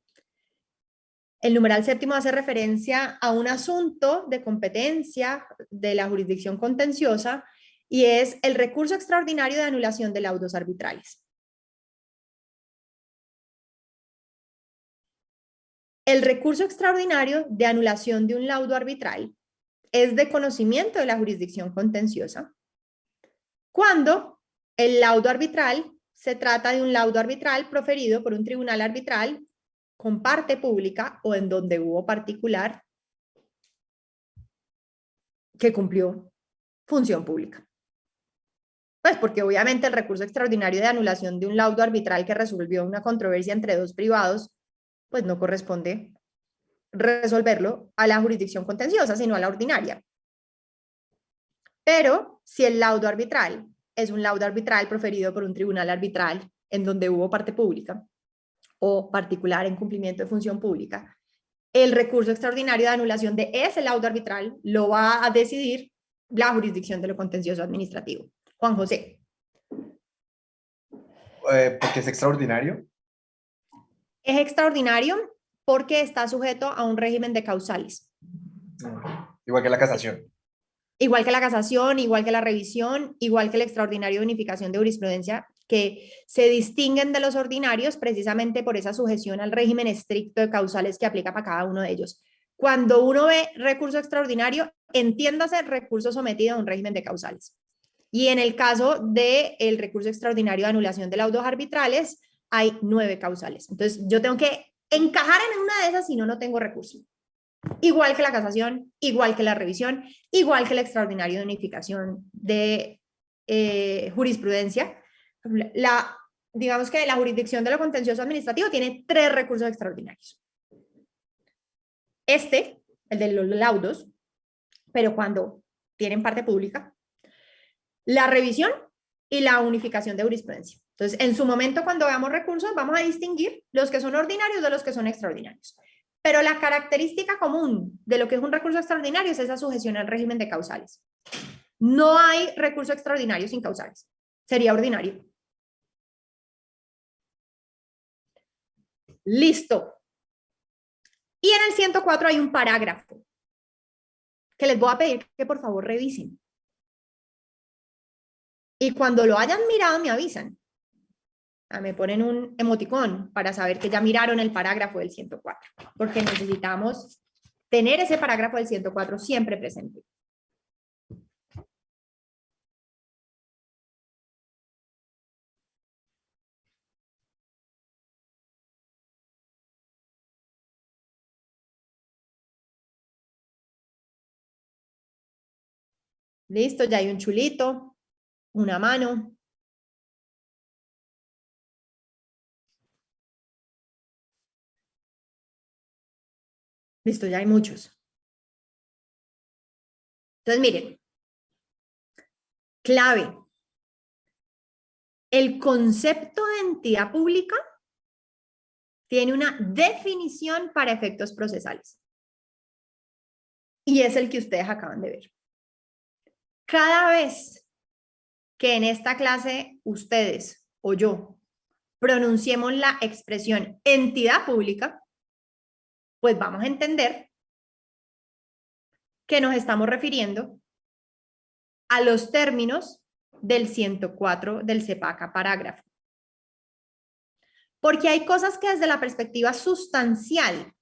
El numeral séptimo hace referencia a un asunto de competencia de la jurisdicción contenciosa y es el recurso extraordinario de anulación de laudos arbitrales. El recurso extraordinario de anulación de un laudo arbitral es de conocimiento de la jurisdicción contenciosa cuando el laudo arbitral se trata de un laudo arbitral proferido por un tribunal arbitral con parte pública o en donde hubo particular que cumplió función pública. Pues porque obviamente el recurso extraordinario de anulación de un laudo arbitral que resolvió una controversia entre dos privados, pues no corresponde resolverlo a la jurisdicción contenciosa, sino a la ordinaria. Pero si el laudo arbitral es un laudo arbitral proferido por un tribunal arbitral en donde hubo parte pública o particular en cumplimiento de función pública, el recurso extraordinario de anulación de ese laudo arbitral lo va a decidir la jurisdicción de lo contencioso administrativo. Juan José. Porque es extraordinario. Es extraordinario porque está sujeto a un régimen de causales. Igual que la casación. Igual que la casación, igual que la revisión, igual que el extraordinario de unificación de jurisprudencia, que se distinguen de los ordinarios precisamente por esa sujeción al régimen estricto de causales que aplica para cada uno de ellos. Cuando uno ve recurso extraordinario, entiéndase recurso sometido a un régimen de causales. Y en el caso del recurso extraordinario de anulación de laudos arbitrales, hay 9 causales. Entonces, yo tengo que encajar en una de esas, si no, no tengo recurso. Igual que la casación, igual que la revisión, igual que el extraordinario de unificación de jurisprudencia. Digamos que la jurisdicción de lo contencioso administrativo tiene 3 recursos extraordinarios. El de los laudos, pero cuando tienen parte pública, la revisión y la unificación de jurisprudencia. Entonces, en su momento, cuando veamos recursos, vamos a distinguir los que son ordinarios de los que son extraordinarios. Pero la característica común de lo que es un recurso extraordinario es esa sujeción al régimen de causales. No hay recurso extraordinario sin causales. Sería ordinario. Listo. Y en el 104 hay un parágrafo que les voy a pedir que por favor revisen. Y cuando lo hayan mirado me avisan. Me ponen un emoticón para saber que ya miraron el parágrafo del 104, porque necesitamos tener ese parágrafo del 104 siempre presente. Listo, ya hay un chulito, una mano. Listo, ya hay muchos. Entonces, miren. Clave. El concepto de entidad pública tiene una definición para efectos procesales. Y es el que ustedes acaban de ver. Cada vez que en esta clase ustedes o yo pronunciemos la expresión entidad pública, pues vamos a entender que nos estamos refiriendo a los términos del 104 del CEPACA parágrafo. Porque hay cosas que desde la perspectiva sustancial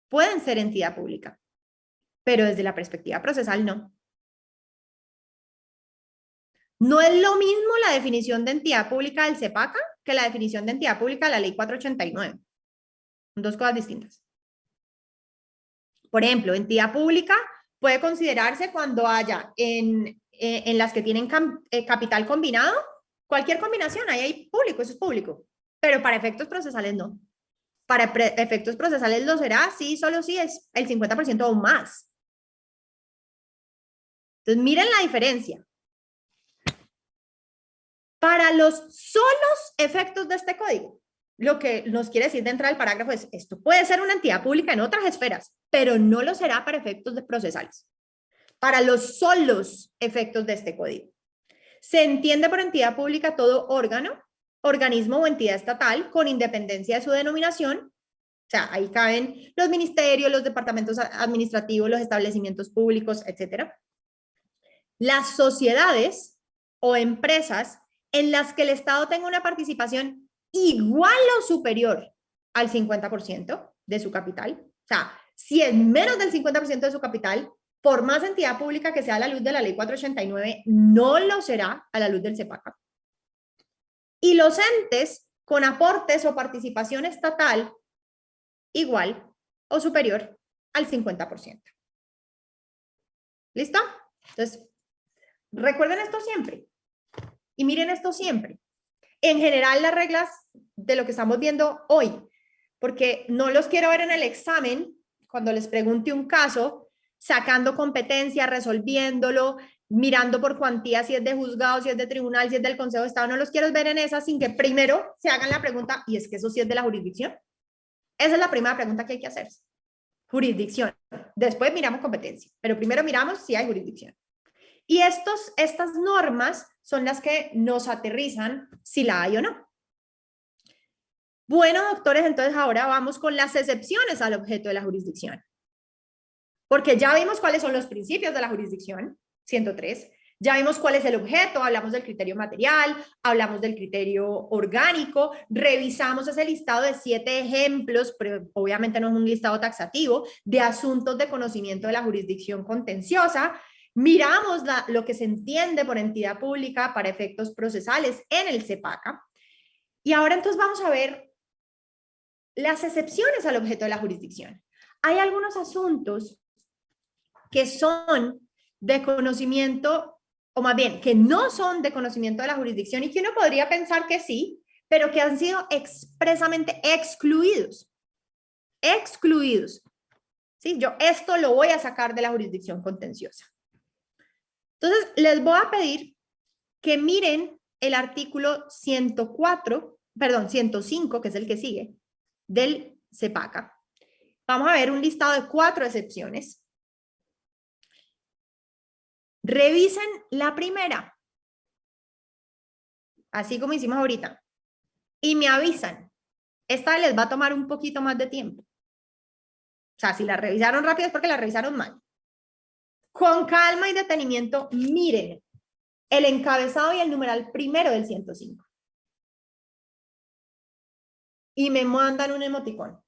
pueden ser entidad pública, pero desde la perspectiva procesal no. No es lo mismo la definición de entidad pública del CEPACA que la definición de entidad pública de la ley 489. Son 2 cosas distintas. Por ejemplo, entidad pública puede considerarse cuando haya en las que tienen capital combinado, cualquier combinación, ahí hay público, eso es público. Pero para efectos procesales no. Para efectos procesales lo será, sí, solo si es el 50% o más. Entonces, miren la diferencia. Para los solos efectos de este código, lo que nos quiere decir de entrada del parágrafo es, esto puede ser una entidad pública en otras esferas, pero no lo será para efectos procesales. Para los solos efectos de este código. Se entiende por entidad pública todo órgano, organismo o entidad estatal con independencia de su denominación. O sea, ahí caben los ministerios, los departamentos administrativos, los establecimientos públicos, etc. Las sociedades o empresas en las que el Estado tenga una participación igual o superior al 50% de su capital. O sea, si es menos del 50% de su capital, por más entidad pública que sea a la luz de la ley 489, no lo será a la luz del CEPACA. Y los entes con aportes o participación estatal igual o superior al 50%. ¿Listo? Entonces, Recuerden esto siempre y miren esto siempre. En general, las reglas de lo que estamos viendo hoy, porque no los quiero ver en el examen, cuando les pregunte un caso, sacando competencia, resolviéndolo, mirando por cuantía si es de juzgado, si es de tribunal, si es del Consejo de Estado, no los quiero ver en esa sin que primero se hagan la pregunta, ¿y es que eso sí es de la jurisdicción? Esa es la primera pregunta que hay que hacerse. Jurisdicción. Después miramos competencia, pero primero miramos si hay jurisdicción. Y estas normas son las que nos aterrizan si la hay o no. Bueno, doctores, entonces ahora vamos con las excepciones al objeto de la jurisdicción. Porque ya vimos cuáles son los principios de la jurisdicción, 103. Ya vimos cuál es el objeto, hablamos del criterio material, hablamos del criterio orgánico, revisamos ese listado de 7 ejemplos, pero obviamente no es un listado taxativo, de asuntos de conocimiento de la jurisdicción contenciosa. Miramos lo que se entiende por entidad pública para efectos procesales en el CEPACA. Y ahora entonces vamos a ver las excepciones al objeto de la jurisdicción. Hay algunos asuntos que son de conocimiento, o más bien, que no son de conocimiento de la jurisdicción y que uno podría pensar que sí, pero que han sido expresamente excluidos. Excluidos. ¿Sí? Yo esto lo voy a sacar de la jurisdicción contenciosa. Entonces, les voy a pedir que miren el artículo 105, que es el que sigue, del CEPACA. Vamos a ver un listado de 4 excepciones. Revisen la primera, así como hicimos ahorita, y me avisan. Esta les va a tomar un poquito más de tiempo. O sea, si la revisaron rápido es porque la revisaron mal. Con calma y detenimiento, miren el encabezado y el numeral primero del 105. Y me mandan un emoticón.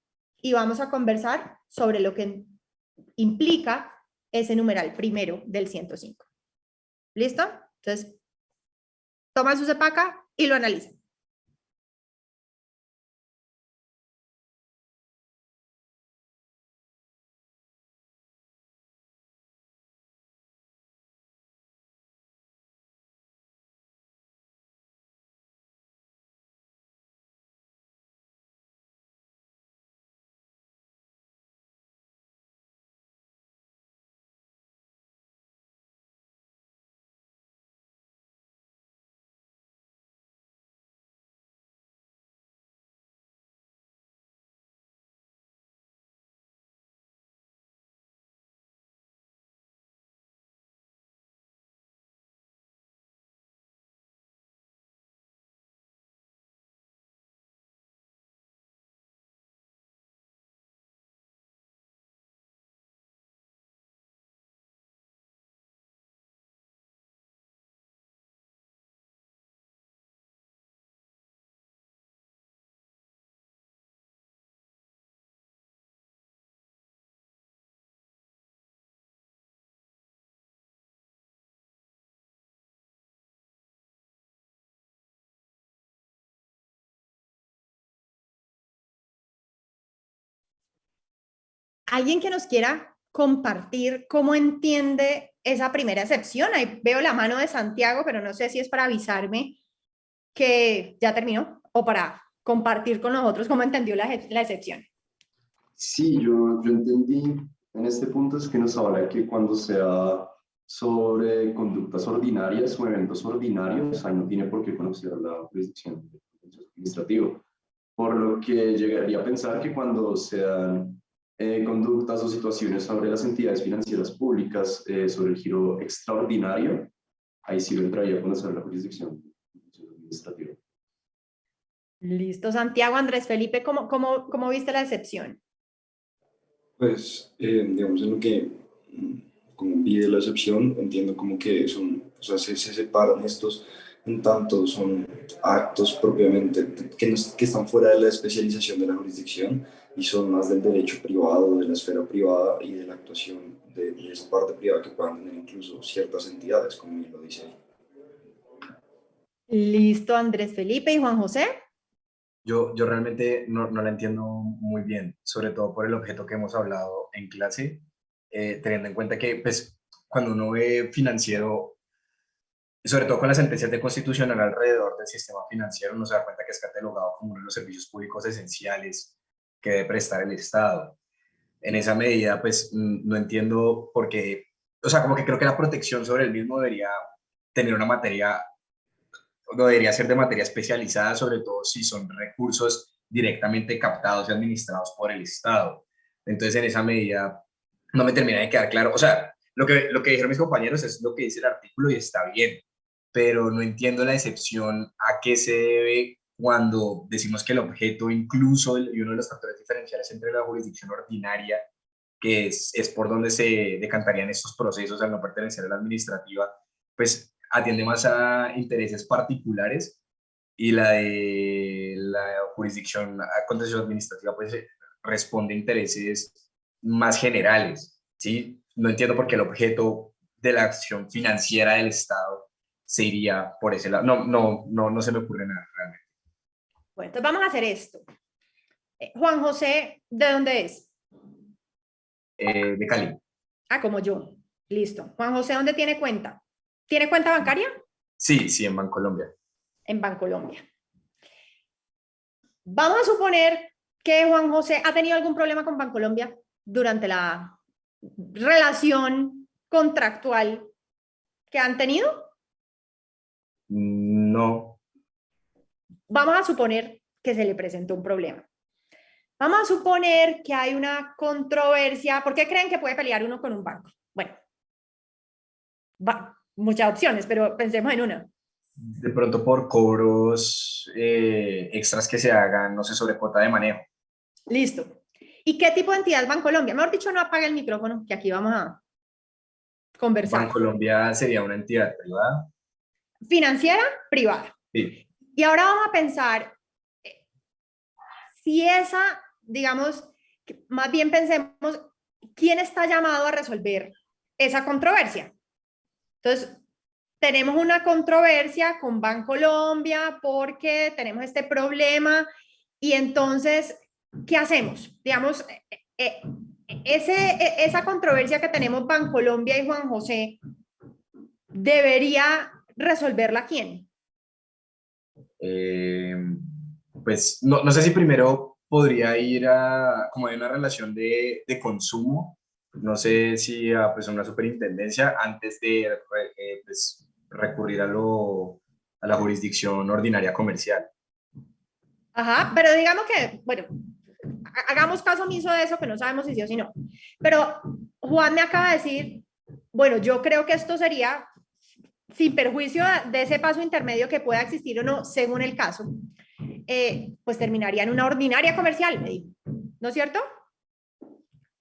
Y vamos a conversar sobre lo que implica ese numeral primero del 105. ¿Listo? Entonces, toman su CEPACA y lo analizan. ¿Alguien que nos quiera compartir cómo entiende esa primera excepción? Ahí veo la mano de Santiago, pero no sé si es para avisarme que ya terminó o para compartir con nosotros cómo entendió la excepción. Sí, yo entendí en este punto es que nos habla de que cuando sea sobre conductas ordinarias o eventos ordinarios, ahí no tiene por qué conocer la jurisdicción administrativa. Por lo que llegaría a pensar que cuando sean conductas o situaciones sobre las entidades financieras públicas sobre el giro extraordinario, ahí sí entraría a conocer la jurisdicción administrativa. Listo, Santiago. Andrés Felipe, ¿cómo viste la excepción? Pues, digamos, en lo que como pide la excepción, entiendo como que son, o sea, se separan estos, en tanto son actos propiamente que están fuera de la especialización de la jurisdicción y son más del derecho privado, de la esfera privada y de la actuación de esa parte privada que puedan tener incluso ciertas entidades, como bien lo dice ahí. Listo, Andrés Felipe. ¿Y Juan José? Yo realmente no la entiendo muy bien, sobre todo por el objeto que hemos hablado en clase, teniendo en cuenta que pues, cuando uno ve financiero, sobre todo con las sentencias de constitucional alrededor del sistema financiero, uno se da cuenta que es catalogado como uno de los servicios públicos esenciales que debe prestar el Estado. En esa medida, pues no entiendo por qué, o sea, como que creo que la protección sobre el mismo debería tener una materia, no debería ser de materia especializada, sobre todo si son recursos directamente captados y administrados por el Estado. Entonces, en esa medida, no me termina de quedar claro, o sea, lo que dijeron mis compañeros es lo que dice el artículo y está bien, pero no entiendo la excepción a qué se debe cuando decimos que el objeto incluso y uno de los factores diferenciales entre la jurisdicción ordinaria, que es por donde se decantarían estos procesos al no pertenecer a la administrativa, pues atiende más a intereses particulares y la de la jurisdicción contencioso administrativa pues responde a intereses más generales, ¿sí? No entiendo por qué el objeto de la acción financiera del Estado se iría por ese lado. No se me ocurre nada realmente. Bueno, entonces vamos a hacer esto. Juan José, ¿de dónde es? De Cali. Ah, como yo. Listo. Juan José, ¿dónde tiene cuenta? ¿Tiene cuenta bancaria? Sí, en Bancolombia. En Bancolombia. Vamos a suponer que Juan José ha tenido algún problema con Bancolombia durante la relación contractual que han tenido. No. Vamos a suponer que se le presentó un problema. Vamos a suponer que hay una controversia. ¿Por qué creen que puede pelear uno con un banco? Bueno, muchas opciones, pero pensemos en una. De pronto por cobros extras que se hagan, no sé, sobre cuota de manejo. Listo. ¿Y qué tipo de entidad es Bancolombia? Mejor dicho, no apague el micrófono, que aquí vamos a conversar. Bancolombia sería una entidad privada. Financiera, privada. Sí. Y ahora vamos a pensar si esa, digamos, más bien pensemos, ¿quién está llamado a resolver esa controversia? Entonces, tenemos una controversia con Bancolombia porque tenemos este problema y entonces, ¿qué hacemos? Digamos, esa controversia que tenemos Bancolombia y Juan José, ¿debería resolverla quién? Pues no sé si primero podría ir a como hay una relación de consumo, no sé si a pues, una superintendencia antes de pues, recurrir a la jurisdicción ordinaria comercial. Ajá, pero digamos que, bueno, hagamos caso omiso de eso, que no sabemos si sí o si no. Pero Juan me acaba de decir, bueno, yo creo que esto sería, sin perjuicio de ese paso intermedio que pueda existir o no, según el caso, pues terminaría en una ordinaria comercial, me dijo, ¿no es cierto?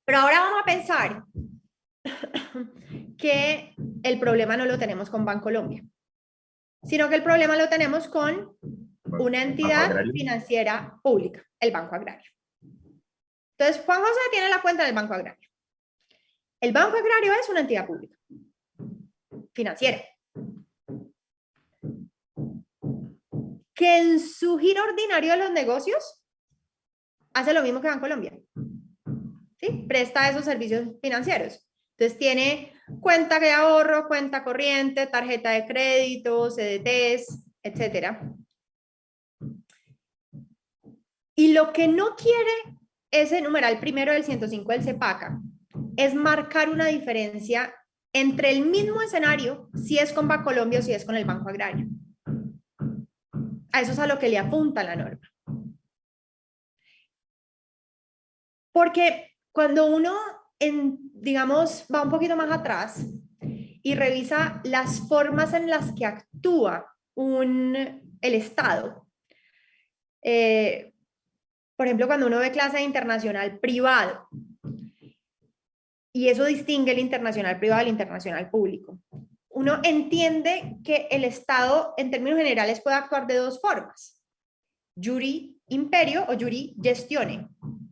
Pero ahora vamos a pensar que el problema no lo tenemos con Bancolombia, sino que el problema lo tenemos con una entidad financiera pública, el Banco Agrario. Entonces, Juan José tiene la cuenta del Banco Agrario. El Banco Agrario es una entidad pública, financiera, que en su giro ordinario de los negocios hace lo mismo que Bancolombia. ¿Sí? Presta esos servicios financieros. Entonces tiene cuenta de ahorro, cuenta corriente, tarjeta de crédito, CDTs, etc. Y lo que no quiere ese numeral primero del 105 del CEPACA es marcar una diferencia entre el mismo escenario, si es con Bancolombia o si es con el Banco Agrario. A eso es a lo que le apunta la norma. Porque cuando uno, digamos, va un poquito más atrás y revisa las formas en las que actúa el Estado, por ejemplo, cuando uno ve clase de internacional privado, y eso distingue el internacional privado del internacional público, uno entiende que el Estado, en términos generales, puede actuar de dos formas: iure imperio o iure gestione.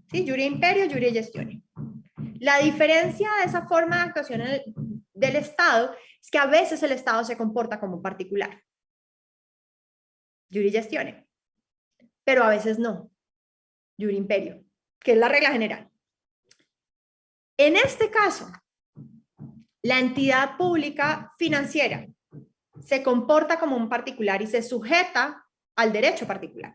¿Sí? Iure imperio, iure gestione. La diferencia de esa forma de actuación del Estado es que a veces el Estado se comporta como un particular, iure gestione, pero a veces no, iure imperio, que es la regla general. En este caso, la entidad pública financiera se comporta como un particular y se sujeta al derecho particular.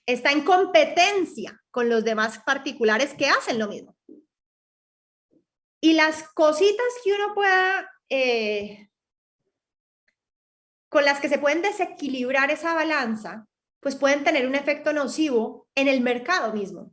Está en competencia con los demás particulares que hacen lo mismo. Y las cositas que uno pueda, con las que se pueden desequilibrar esa balanza, pues pueden tener un efecto nocivo en el mercado mismo.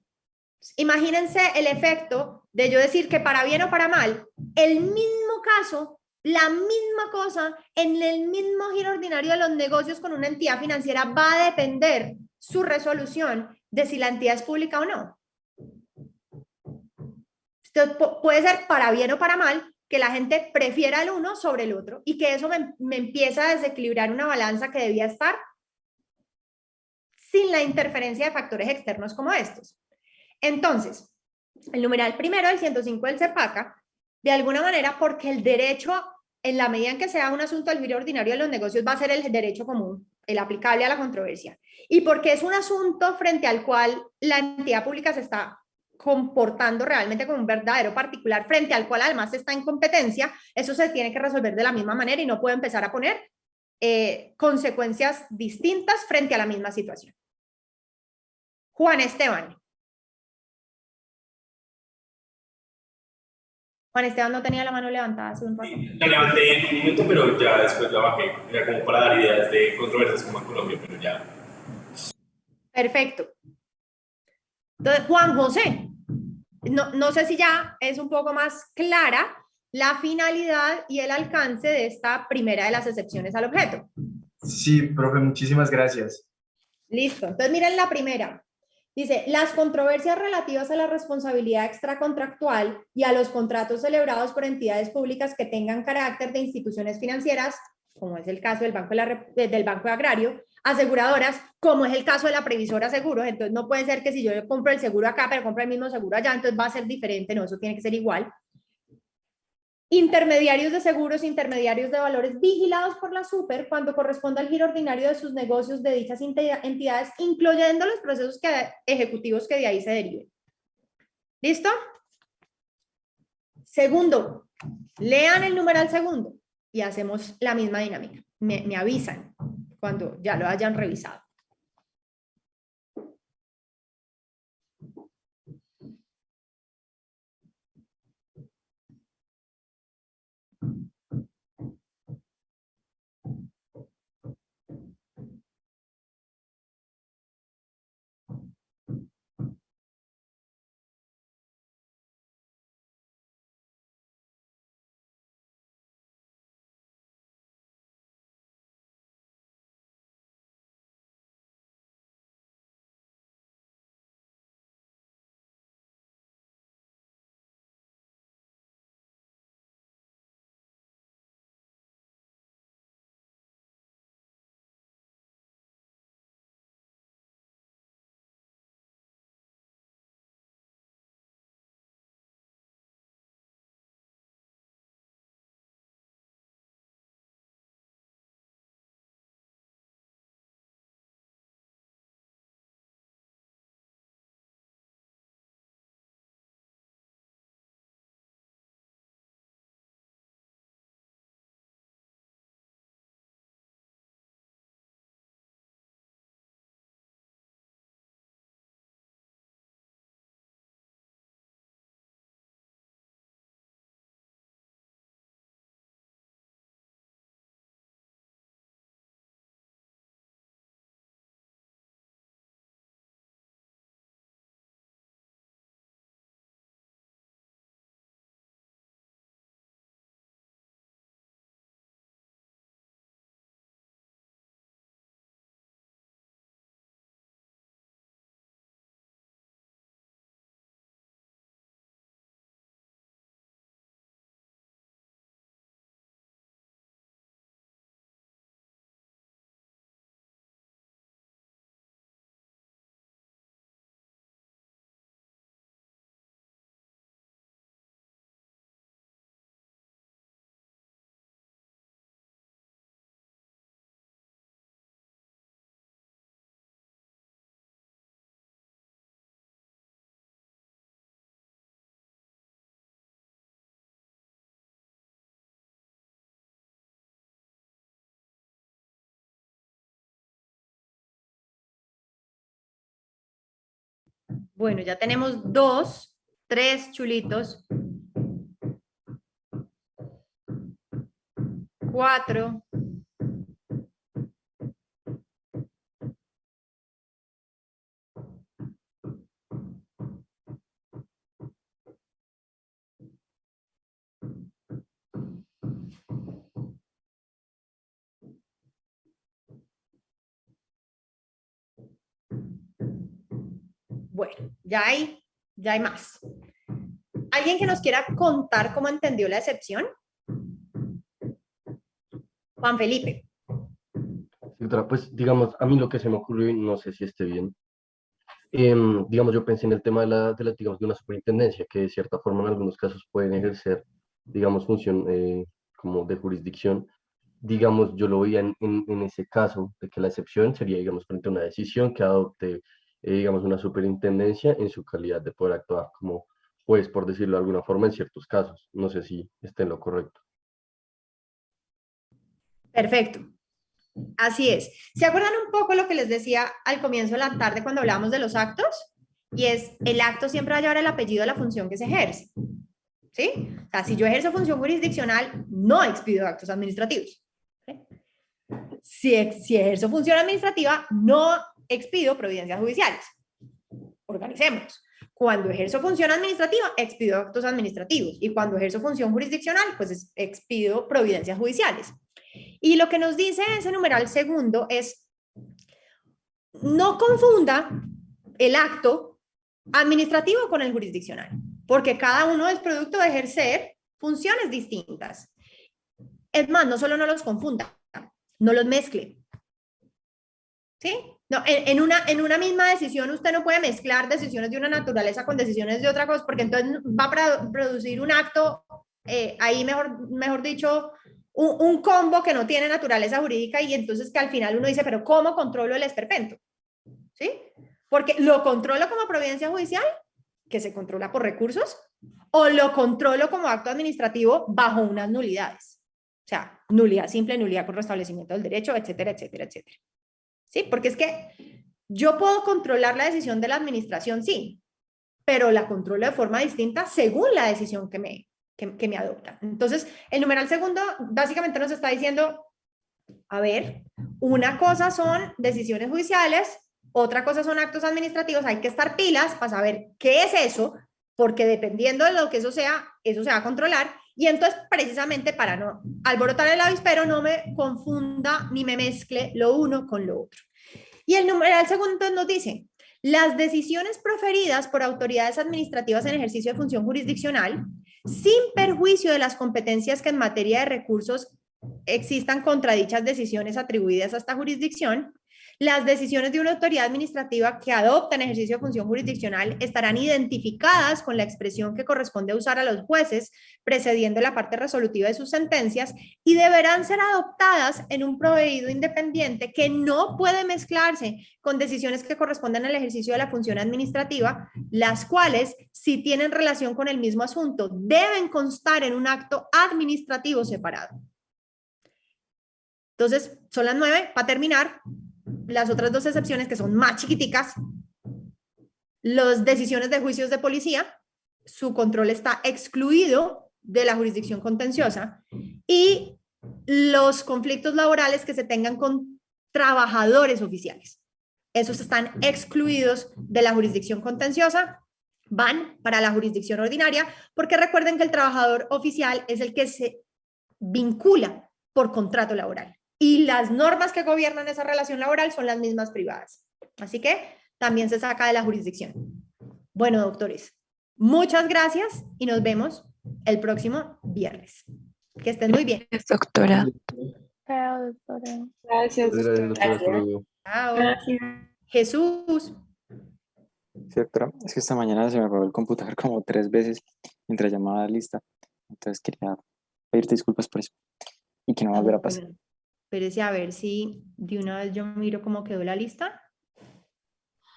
Imagínense el efecto de yo decir que para bien o para mal, el mismo caso, la misma cosa, en el mismo giro ordinario de los negocios con una entidad financiera va a depender su resolución de si la entidad es pública o no. Entonces, puede ser para bien o para mal que la gente prefiera el uno sobre el otro y que eso me empieza a desequilibrar una balanza que debía estar sin la interferencia de factores externos como estos. Entonces, el numeral primero del 105 del CEPACA, de alguna manera, porque el derecho, en la medida en que sea un asunto del giro ordinario de los negocios, va a ser el derecho común, el aplicable a la controversia. Y porque es un asunto frente al cual la entidad pública se está comportando realmente como un verdadero particular, frente al cual además está en competencia, eso se tiene que resolver de la misma manera y no puede empezar a poner consecuencias distintas frente a la misma situación. Juan Esteban. Juan Esteban no tenía la mano levantada hace un rato. La levanté en un momento, pero ya después la bajé. Era como para dar ideas de controversias como en Colombia, pero ya. Perfecto. Entonces, Juan José, no sé si ya es un poco más clara la finalidad y el alcance de esta primera de las excepciones al objeto. Sí, profe, muchísimas gracias. Listo. Entonces, miren la primera. Dice, las controversias relativas a la responsabilidad extracontractual y a los contratos celebrados por entidades públicas que tengan carácter de instituciones financieras, como es el caso del Banco Agrario, aseguradoras, como es el caso de la previsora seguros, entonces no puede ser que si yo compro el seguro acá, pero compro el mismo seguro allá, entonces va a ser diferente, no, eso tiene que ser igual. Intermediarios de seguros, intermediarios de valores vigilados por la SUPER cuando corresponda al giro ordinario de sus negocios de dichas entidades, incluyendo los procesos ejecutivos que de ahí se deriven. ¿Listo? Segundo, lean el numeral segundo y hacemos la misma dinámica. Me avisan cuando ya lo hayan revisado. Bueno, ya tenemos 2, 3 chulitos. 4. Bueno, ya hay más. ¿Alguien que nos quiera contar cómo entendió la excepción? Juan Felipe. Sí, pues digamos, a mí lo que se me ocurrió, y no sé si esté bien, digamos, yo pensé en el tema digamos, de una superintendencia, que de cierta forma en algunos casos pueden ejercer, digamos, función como de jurisdicción. Digamos, yo lo veía en ese caso, de que la excepción sería, digamos, frente a una decisión que adopte, digamos, una superintendencia en su calidad de poder actuar como, pues, por decirlo de alguna forma, en ciertos casos. No sé si esté en lo correcto. Perfecto. Así es. ¿Se acuerdan un poco lo que les decía al comienzo de la tarde cuando hablábamos de los actos? Y es, el acto siempre va a llevar el apellido de la función que se ejerce. ¿Sí? O sea, si yo ejerzo función jurisdiccional, no expido actos administrativos. ¿Sí? Si ejerzo función administrativa, no expido providencias judiciales. Organicemos. Cuando ejerzo función administrativa, expido actos administrativos. Y cuando ejerzo función jurisdiccional, pues expido providencias judiciales. Y lo que nos dice ese numeral segundo es, no confunda el acto administrativo con el jurisdiccional, porque cada uno es producto de ejercer funciones distintas. Es más, no solo no los confunda, no los mezcle. ¿Sí? No, en una misma decisión usted no puede mezclar decisiones de una naturaleza con decisiones de otra cosa, porque entonces va a producir un acto, ahí mejor dicho, un combo que no tiene naturaleza jurídica y entonces que al final uno dice, pero ¿cómo controlo el esperpento? ¿Sí? Porque lo controlo como providencia judicial, que se controla por recursos, o lo controlo como acto administrativo bajo unas nulidades. O sea, nulidad simple, nulidad con restablecimiento del derecho, etcétera, etcétera, etcétera. ¿Sí? Porque es que yo puedo controlar la decisión de la administración, sí, pero la controlo de forma distinta según la decisión que me adopta. Entonces, el numeral segundo básicamente nos está diciendo, a ver, una cosa son decisiones judiciales, otra cosa son actos administrativos, hay que estar pilas para saber qué es eso, porque dependiendo de lo que eso se va a controlar, y entonces precisamente para no alborotar el avispero, no me confunda ni me mezcle lo uno con lo otro. Y el numeral segundo nos dice, las decisiones proferidas por autoridades administrativas en ejercicio de función jurisdiccional, sin perjuicio de las competencias que en materia de recursos existan contra dichas decisiones atribuidas a esta jurisdicción, las decisiones de una autoridad administrativa que adopta en ejercicio de función jurisdiccional estarán identificadas con la expresión que corresponde usar a los jueces precediendo la parte resolutiva de sus sentencias y deberán ser adoptadas en un proveído independiente que no puede mezclarse con decisiones que corresponden al ejercicio de la función administrativa, las cuales, si tienen relación con el mismo asunto, deben constar en un acto administrativo separado. Entonces, son las 9. Para terminar, las otras 2 excepciones que son más chiquiticas, las decisiones de juicios de policía, su control está excluido de la jurisdicción contenciosa, y los conflictos laborales que se tengan con trabajadores oficiales. Esos están excluidos de la jurisdicción contenciosa, van para la jurisdicción ordinaria, porque recuerden que el trabajador oficial es el que se vincula por contrato laboral. Y las normas que gobiernan esa relación laboral son las mismas privadas. Así que también se saca de la jurisdicción. Bueno, doctores, muchas gracias y nos vemos el próximo viernes. Que estén muy bien. Gracias, doctora. Chao, doctora. Gracias, Gracias, doctora. Hasta luego. Chao. Jesús. Sí, doctora, es que esta mañana se me apagó el computador como 3 veces mientras llamaba a la lista. Entonces quería pedirte disculpas por eso y que no volviera a pasar. Bueno, espérese a ver si de una vez yo miro cómo quedó la lista.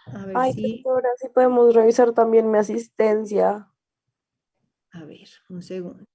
A ver Ay, si... doctora, si podemos revisar también mi asistencia. A ver, un segundo.